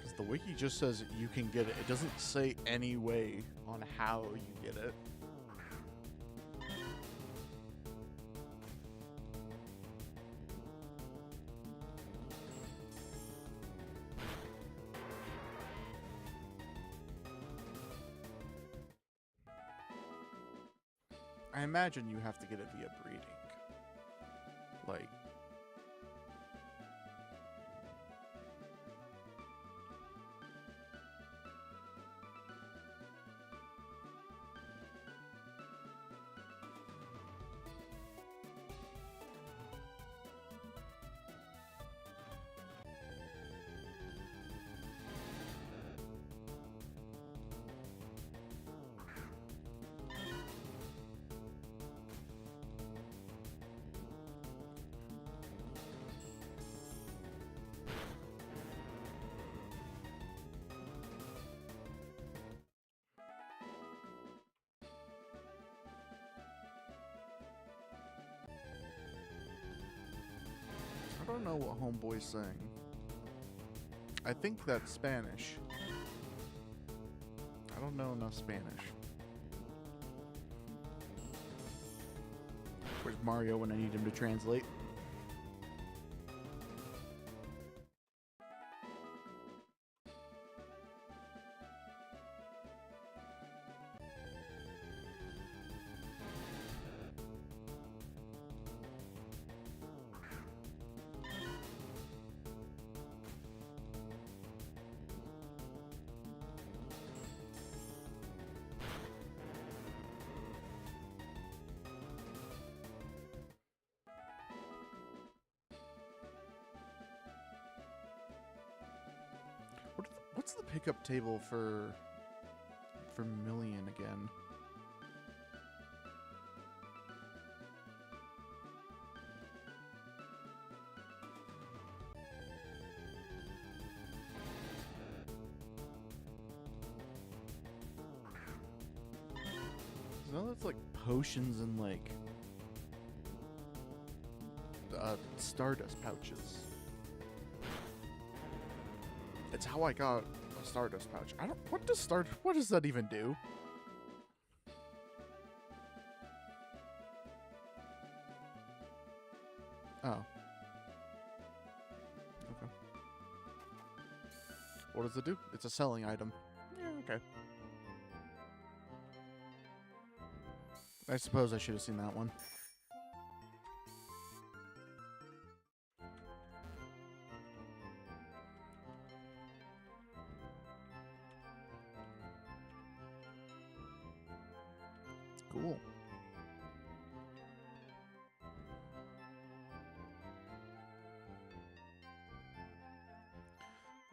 S1: Because the wiki just says you can get it. It doesn't say any way on how you get it. I imagine you have to get it via breeding. Like, I don't know what Homeboy's saying. I think that's Spanish. I don't know enough Spanish. Where's Mario when I need him to translate? What's the pickup table for Million again? No, that's like potions and like Stardust pouches. It's how I got a Stardust pouch. I don't. What does that even do? Oh. Okay. What does it do? It's a selling item. Yeah, okay. I suppose I should have seen that one. Cool.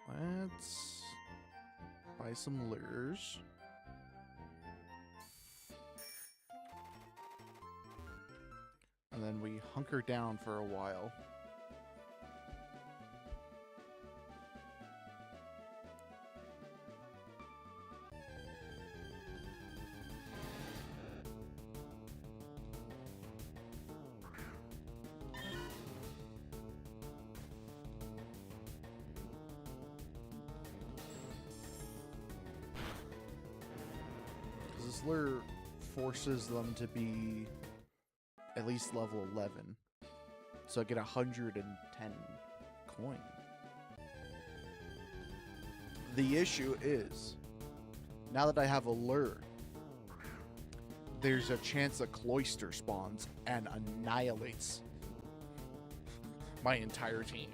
S1: Let's buy some lures. And then we hunker down for a while. lure forces them to be at least level 11. So I get 110 coin. The issue is, now that I have a lure, there's a chance a cloister spawns and annihilates my entire team.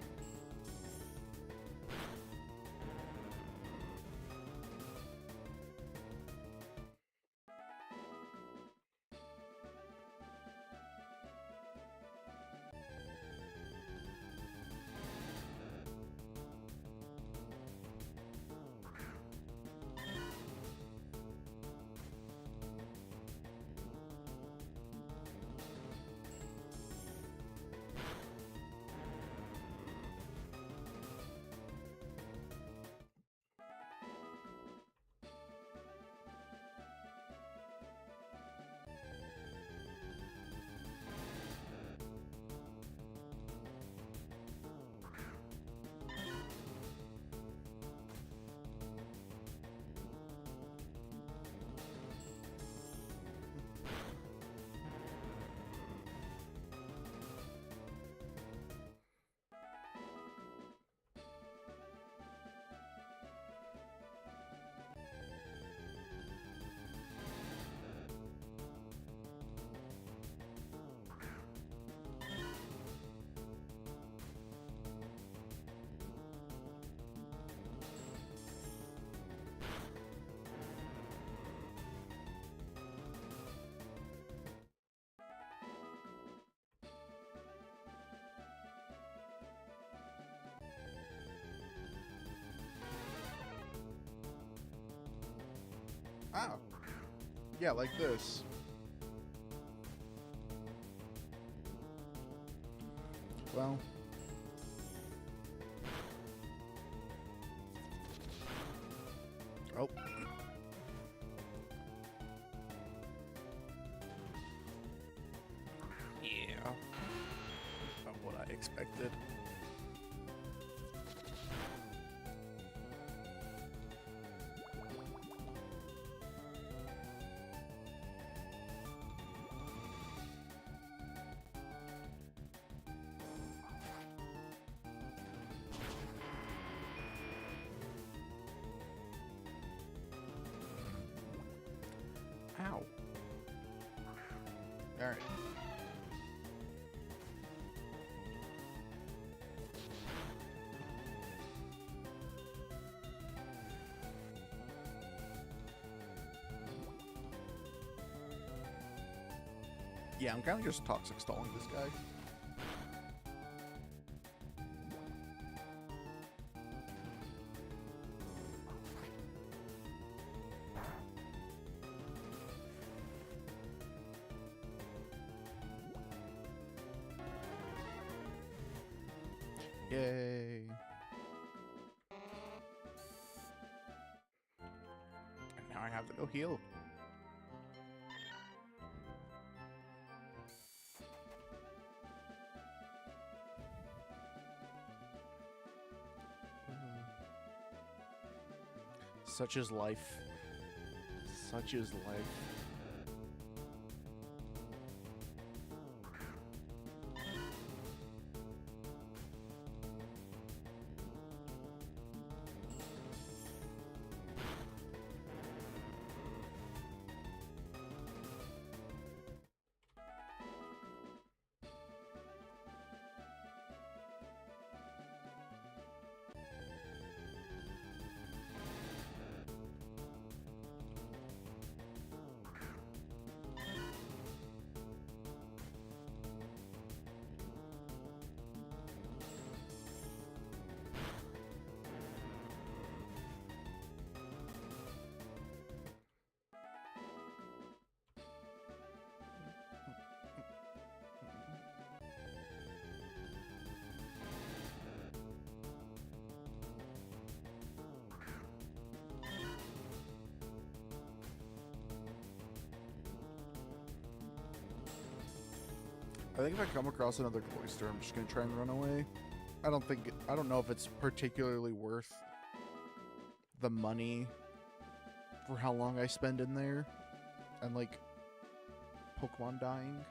S1: Oh. Yeah, like this. Well. Oh. Yeah. Not what I expected. Ow. Alright. Yeah, I'm kind of just toxic stalling this guy. Yay. And now I have to go heal. Such is life. Such is life. I think if I come across another cloister, I'm just gonna try and run away. I don't know if it's particularly worth the money for how long I spend in there. and like Pokemon dying.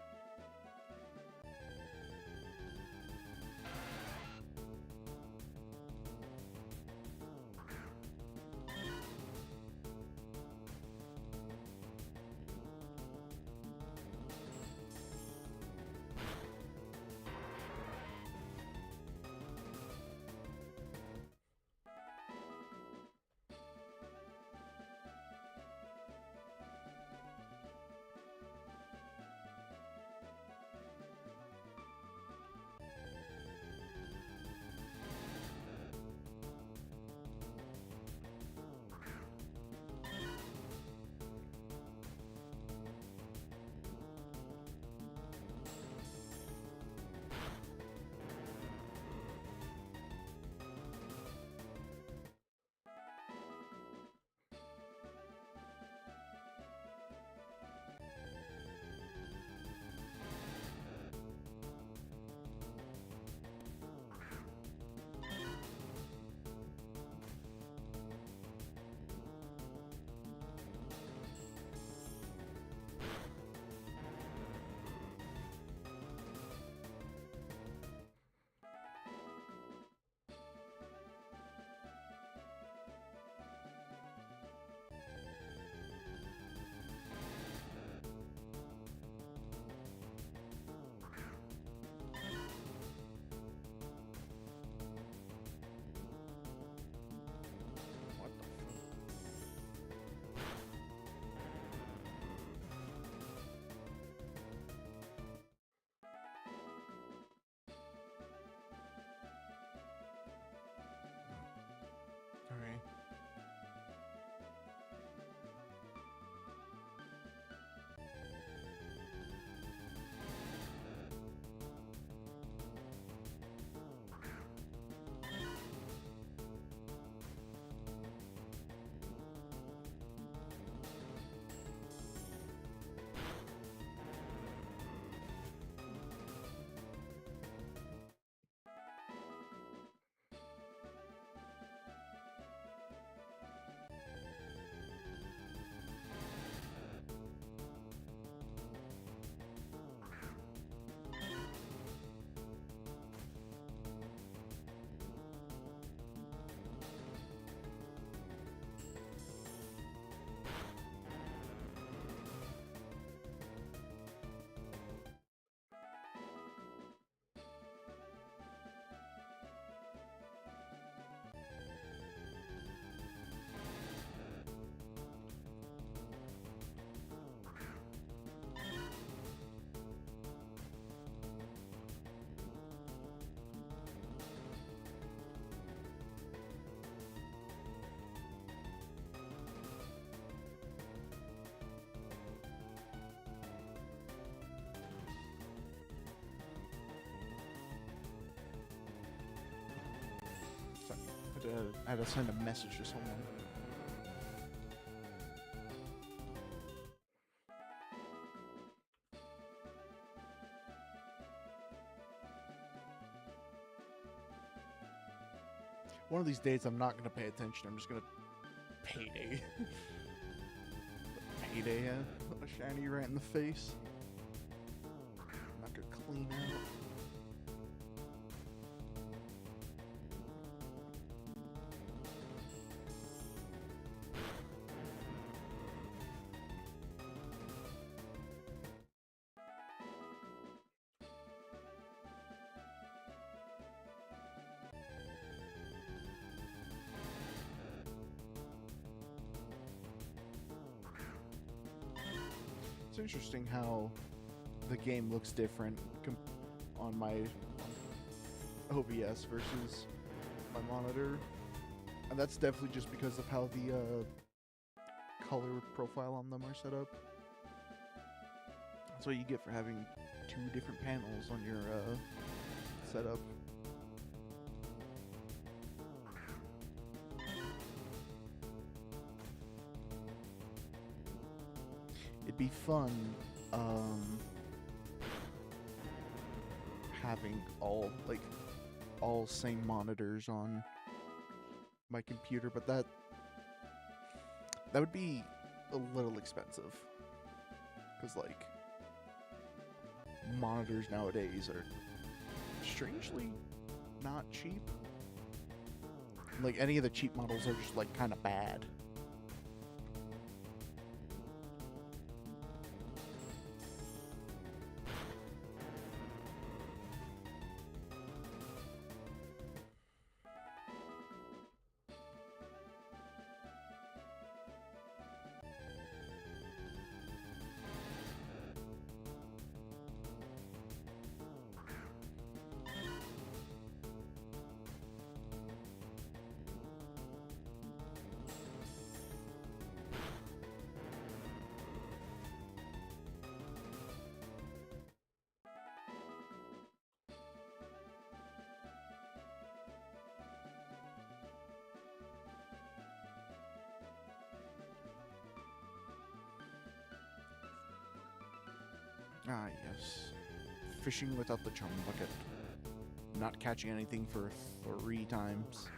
S1: What the fuck? Alright. I had to send a message to someone. One of these days, I'm not going to pay attention. I'm just going to payday. Payday, a shiny right in the face. I'm not going to clean out. It's interesting how the game looks different on my OBS versus my monitor, and that's definitely just because of how the color profile on them are set up. That's what you get for having two different panels on your setup. It'd be fun having all same monitors on my computer, but that would be a little expensive. Because, like, monitors nowadays are strangely not cheap. Like, any of the cheap models are just, like, kind of bad. Ah, yes. Fishing without the chum bucket. Not catching anything for 3 times.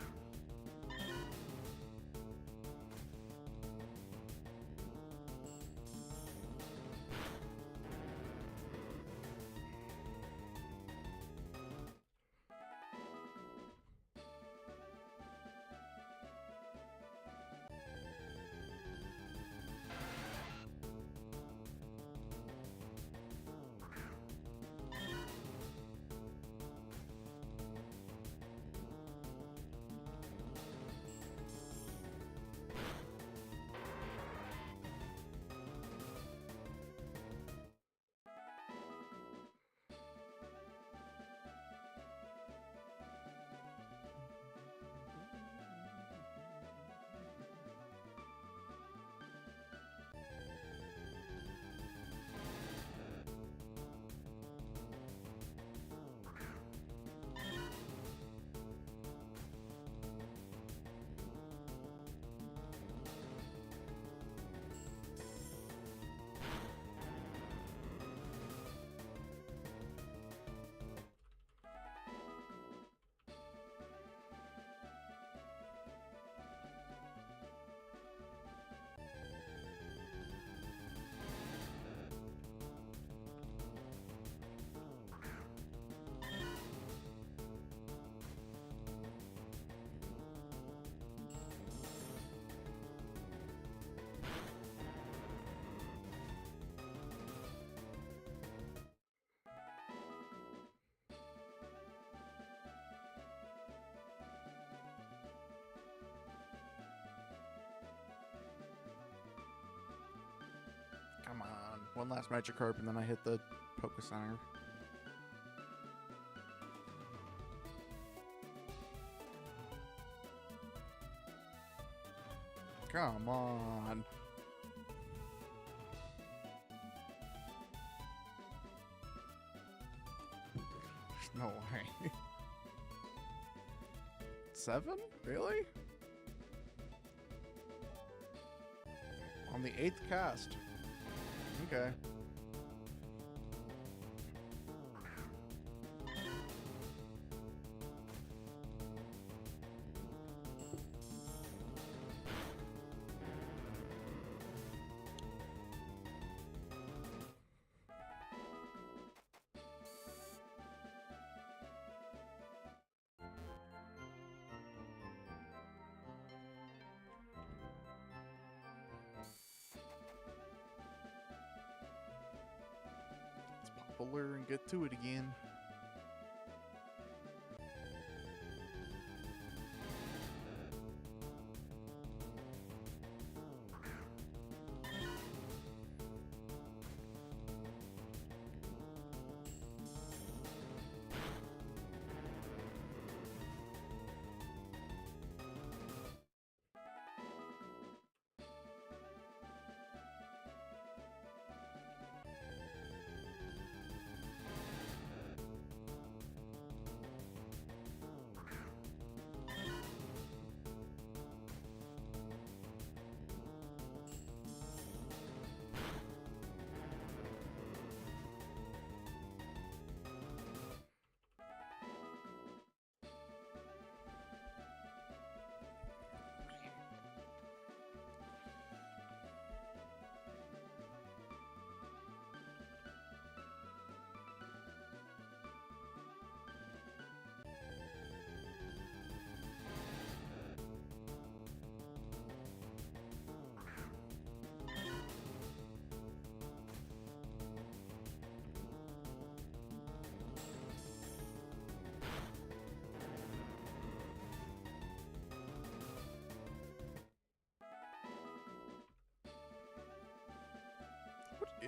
S1: Come on. One last Magikarp and then I hit the Pokecenter. Come on. There's no way. 7? Really? On the 8th cast. Okay. Lure and get to it again.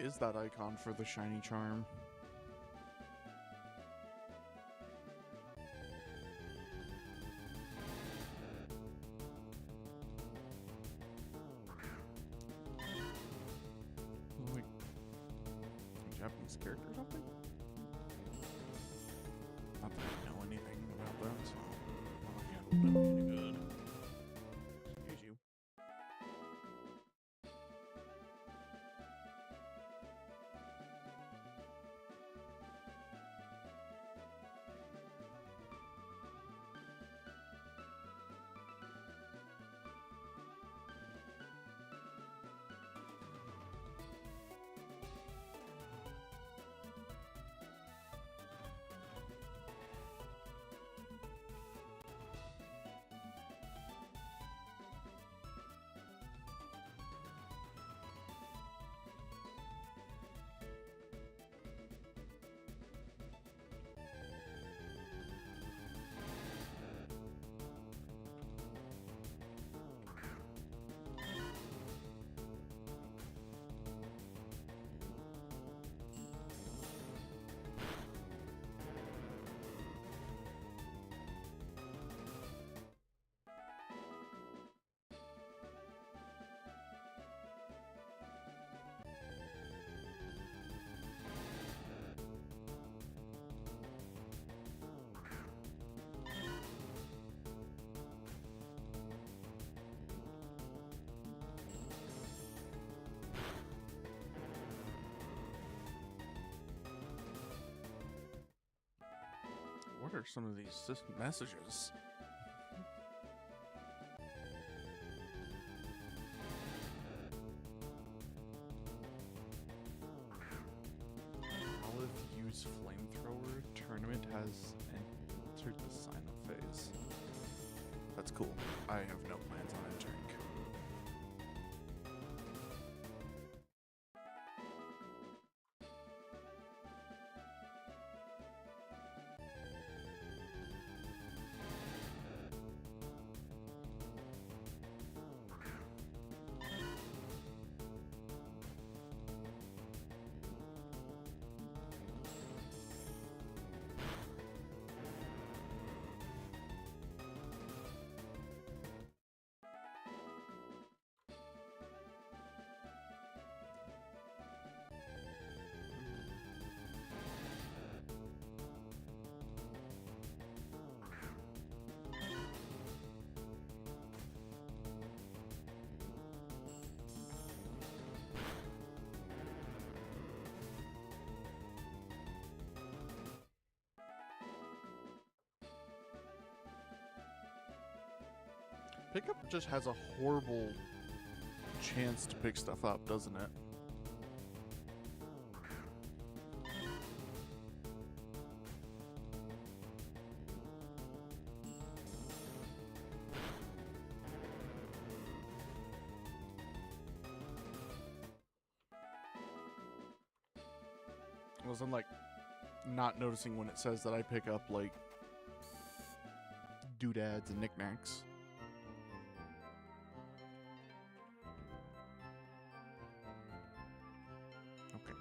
S1: is that icon for the shiny charm? Like a Japanese character or something? Not that I know anything about that, so I don't know any good. Excuse you. What are some of these messages? Olive use flamethrower. Tournament has entered the sign-up phase. That's cool. I have no plans on entering. Pickup just has a horrible chance to pick stuff up, doesn't it? Because I'm like not noticing when it says that I pick up like doodads and knickknacks. Okay.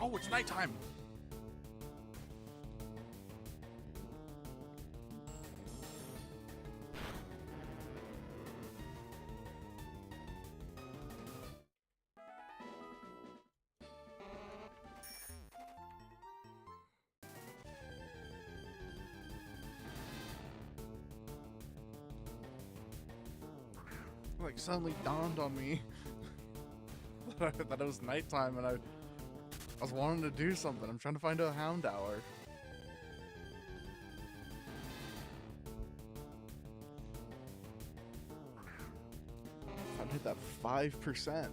S1: Oh, it's nighttime. Like suddenly dawned on me that it was nighttime, and I was wanting to do something. I'm trying to find a hound hour. I'd hit that 5%.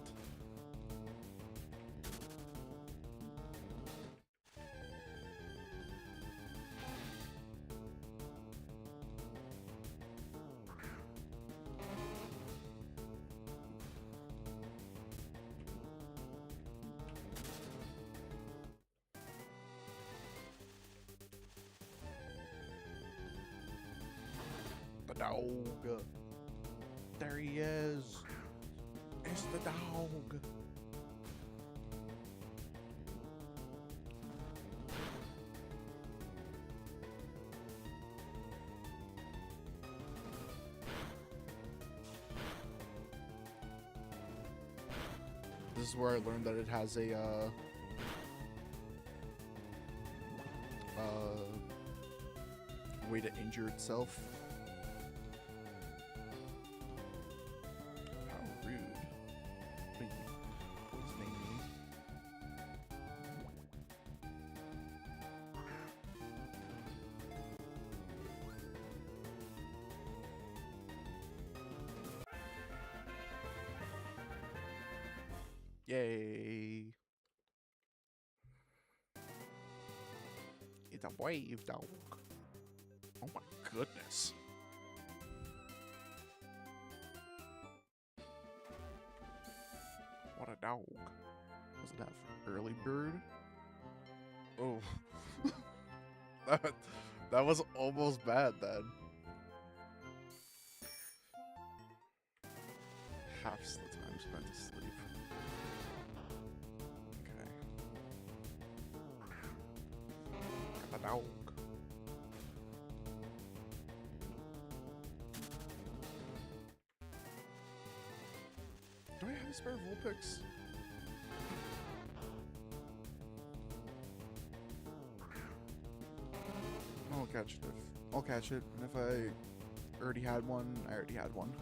S1: The dog. There he is. It's the dog. This is where I learned that it has a way to injure itself. How rude. Poisoning me. Yay. It's a wave dog. Oh my goodness. What a dog. Wasn't that for early bird? Oh. that was almost bad then. Half the time spent asleep. Okay. Got the dog. Do I have a spare Vulpix? I'll catch it. I'll catch it. And if I already had one, I already had one.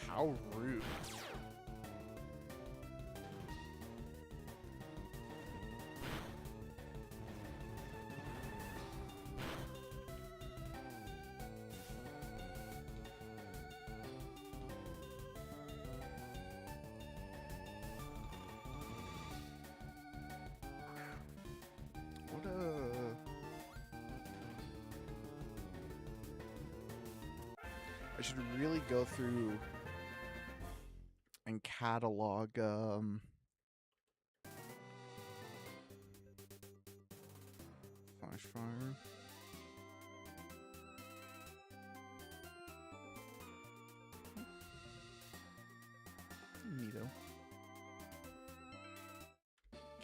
S1: How rude. I should really go through and catalog Flashfire. Neato.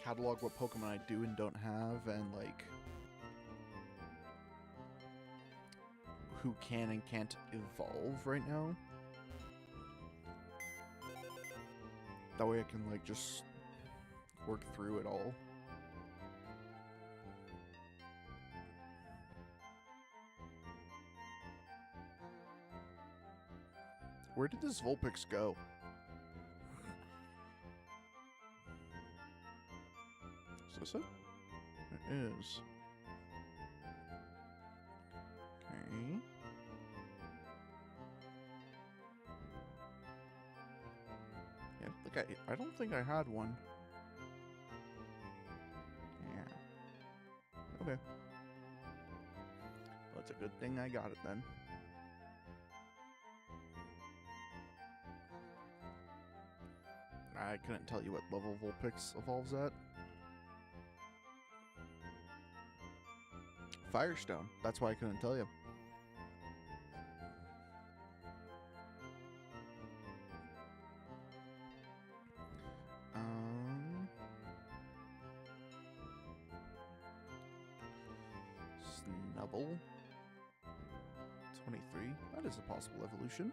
S1: Catalog what Pokemon I do and don't have, and like who can and can't evolve right now. That way I can like just work through it all. Where did this Vulpix go? Is this it? It is. Okay. Yeah, look, I don't think I had one. Yeah. Okay. Well, it's a good thing I got it then. I couldn't tell you what level Vulpix evolves at. Firestone. That's why I couldn't tell you. level 23. That is a possible evolution.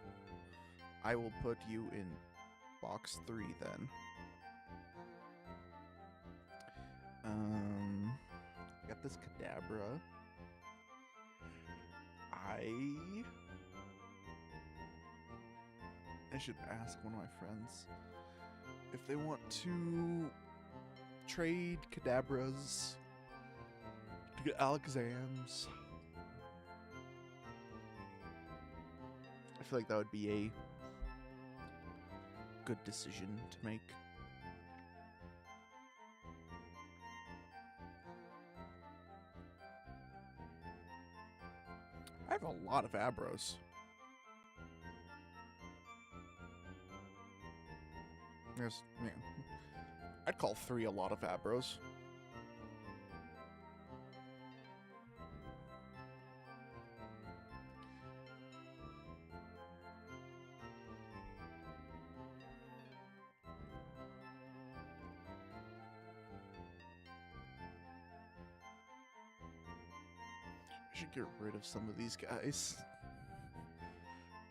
S1: I will put you in box 3 then. Got this Kadabra. I should ask one of my friends if they want to trade Kadabras to get Alakazams. I feel like that would be a good decision to make. I have a lot of Abros. Yes, man. I'd call 3 a lot of Abros. I should get rid of some of these guys.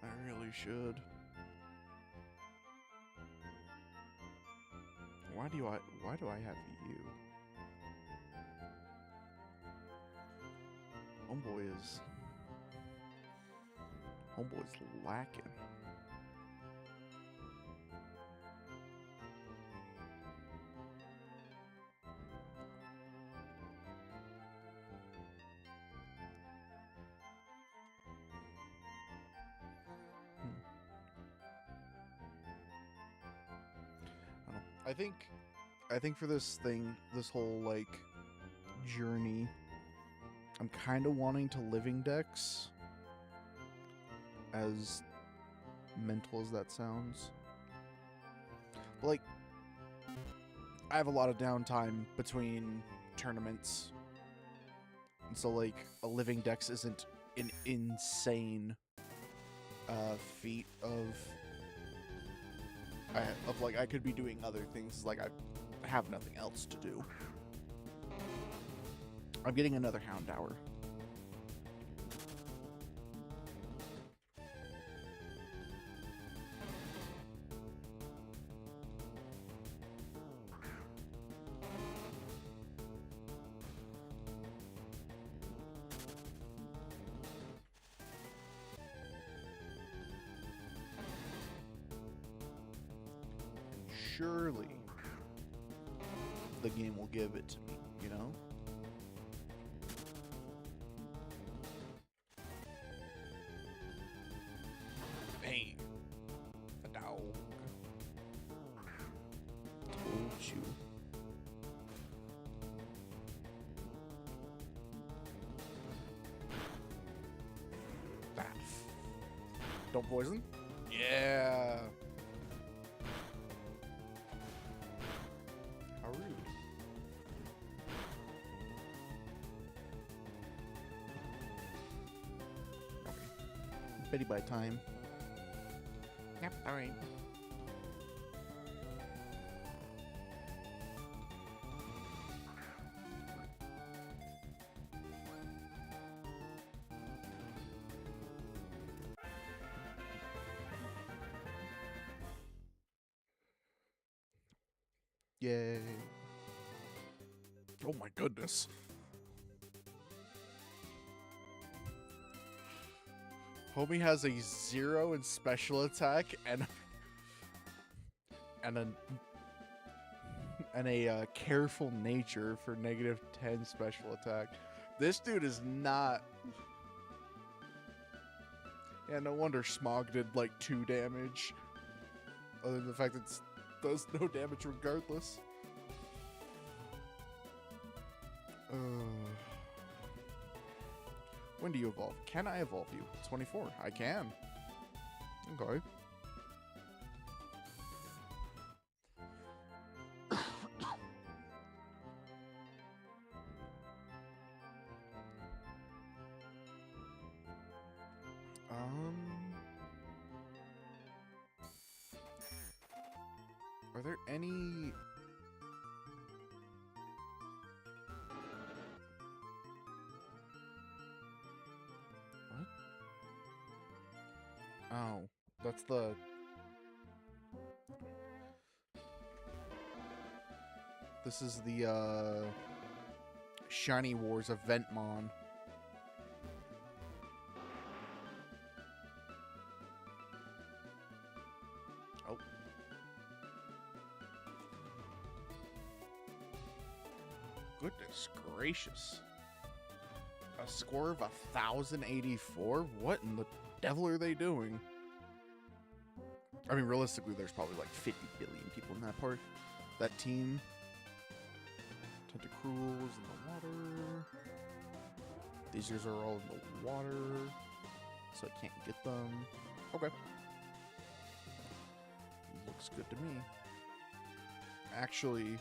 S1: I really should. Why do I have you? Homeboy's lacking. I think for this whole like journey, I'm kind of wanting to living dex. As mental as that sounds, but like I have a lot of downtime between tournaments, and so like a living dex isn't an insane feat of like I could be doing other things, like I have nothing else to do. I'm getting another Houndour. Surely the game will give it to me, you know? Hey, the dog. Told you. That. Don't poison? Yeah. Betty by time. Yep, alright. Yay. Oh my goodness. Homie has a 0 in special attack and a careful nature for -10 special attack. This dude is not. Yeah, no wonder Smog did like 2 damage. Other than the fact that it does no damage regardless. When do you evolve? Can I evolve you? 24. I can. Okay. Are there any... That's the... This is the, Shiny Wars Eventmon. Oh. Goodness gracious. A score of 1,084? What in the devil are they doing? I mean, realistically, there's probably like 50 billion people in that team. Tentacruel's in the water. These guys are all in the water, so I can't get them. Okay. Looks good to me. Actually,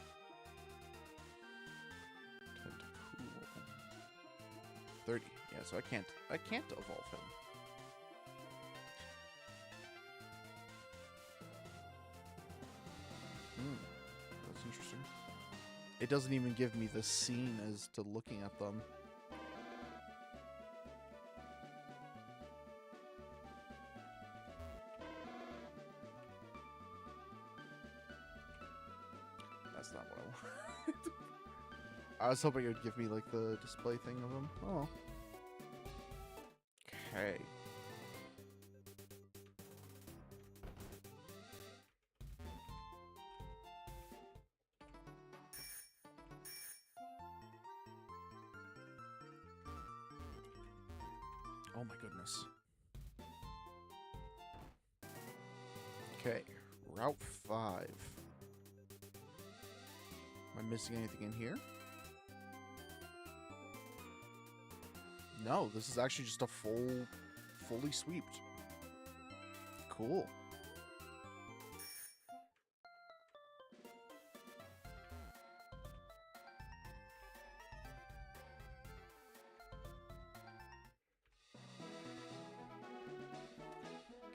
S1: Tentacruel. 30. Yeah, so I can't evolve him. That's interesting. It doesn't even give me the scene as to looking at them. That's not what I want. I was hoping it would give me like the display thing of them. Oh. Okay. Oh my goodness. Okay, Route 5. Am I missing anything in here? No, this is actually just a fully sweeped. Cool.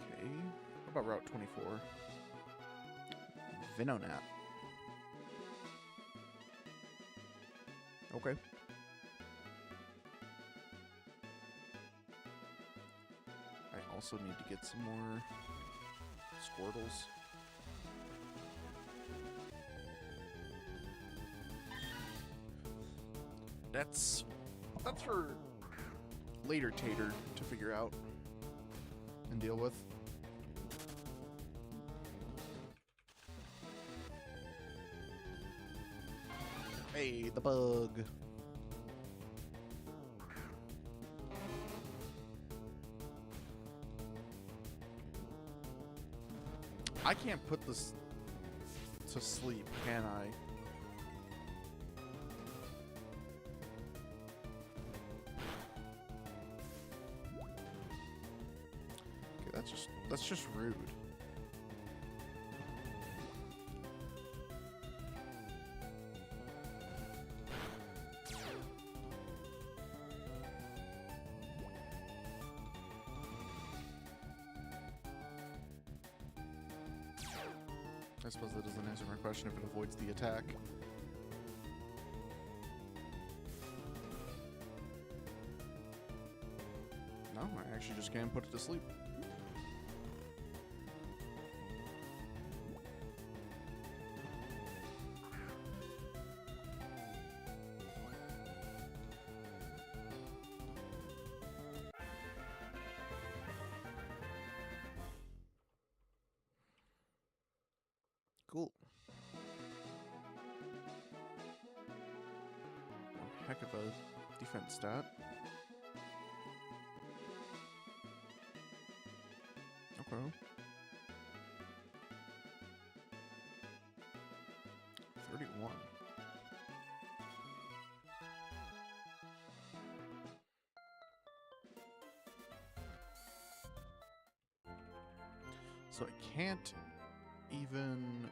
S1: Okay, what about Route 24? Venonat. Okay. I also need to get some more Squirtles. That's for later Tater to figure out and deal with. Hey, the bug. I can't put this to sleep, can I? Okay, that's just rude. I suppose that doesn't answer my question if it avoids the attack. No, I actually just can't put it to sleep. Cool. One heck of a defense stat. Okay. 31. So I can't even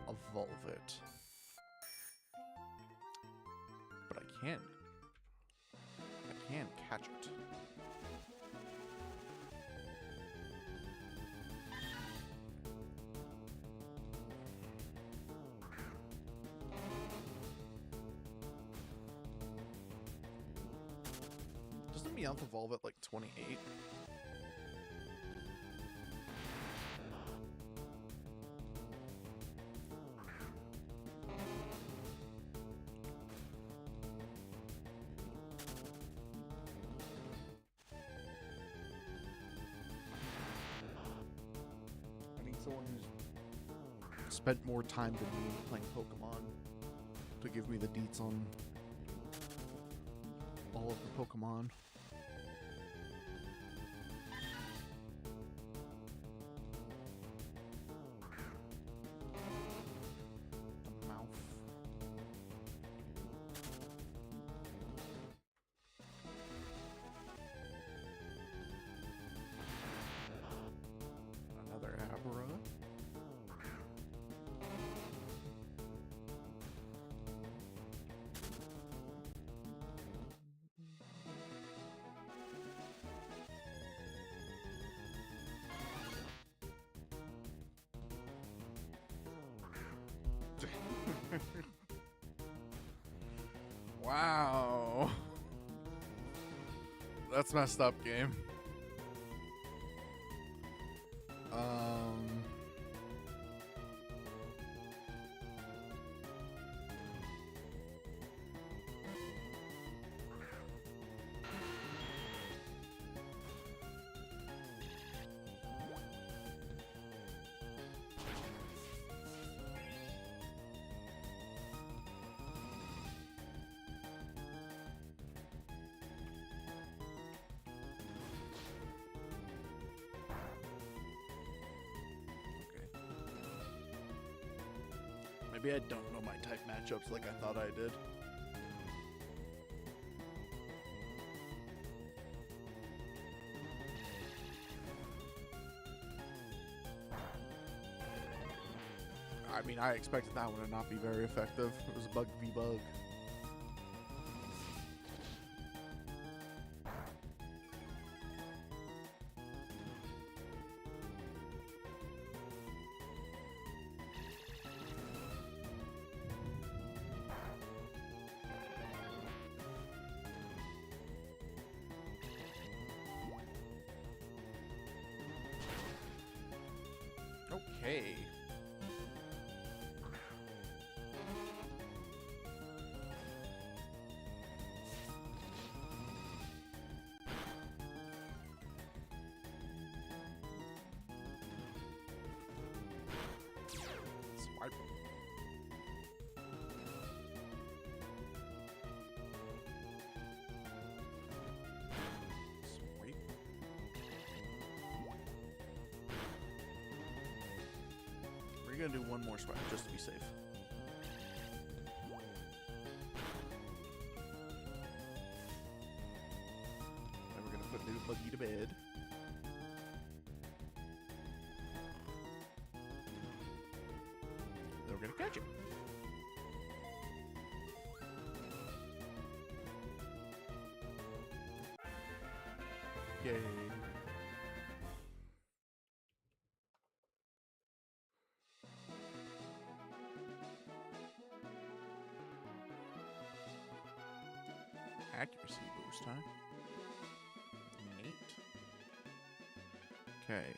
S1: evolve it. But I can catch it. Doesn't Meowth evolve at like 28? someone who's spent more time than me playing Pokemon to give me the deets on all of the Pokemon. The mouth. Another Abra. Wow. That's messed up, game. Maybe I don't know my type matchups like I thought I did. I mean, I expected that one to not be very effective. It was a bug v bug. Okay. Swipe. Swipe. We're gonna do one more swipe just to be safe. Then we're gonna put new buggy to bed. Then we're gonna catch it. Yay. Accuracy boost, huh? Neat. Okay.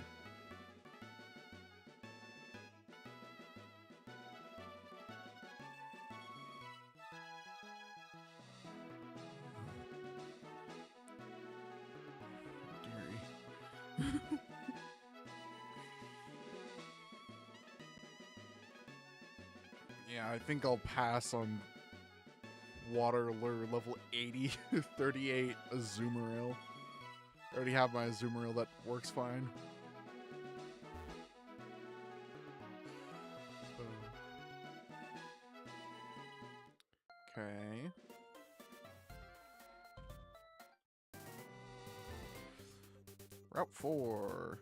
S1: Deary. Yeah, I think I'll pass on Water Lure level 80, 38 Azumarill. I already have my Azumarill that works fine. Okay. Route 4.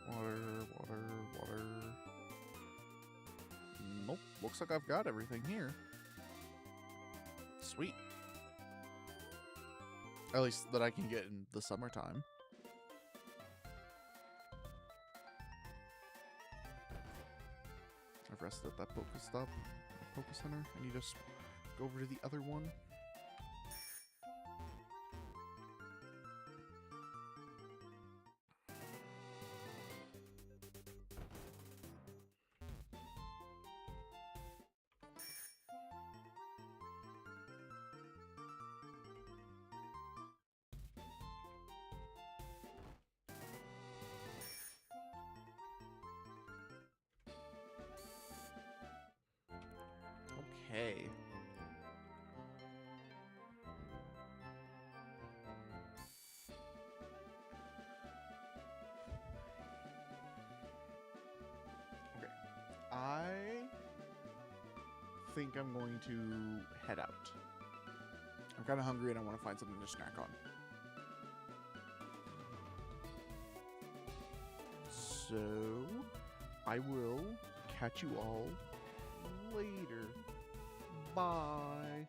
S1: Water. Nope. Looks like I've got everything here. Sweet. At least that I can get in the summertime. I've rested at that Pokestop, Poke Center. I need to go over to the other one. think I'm going to head out. I'm kind of hungry and I want to find something to snack on. So, I will catch you all later. Bye.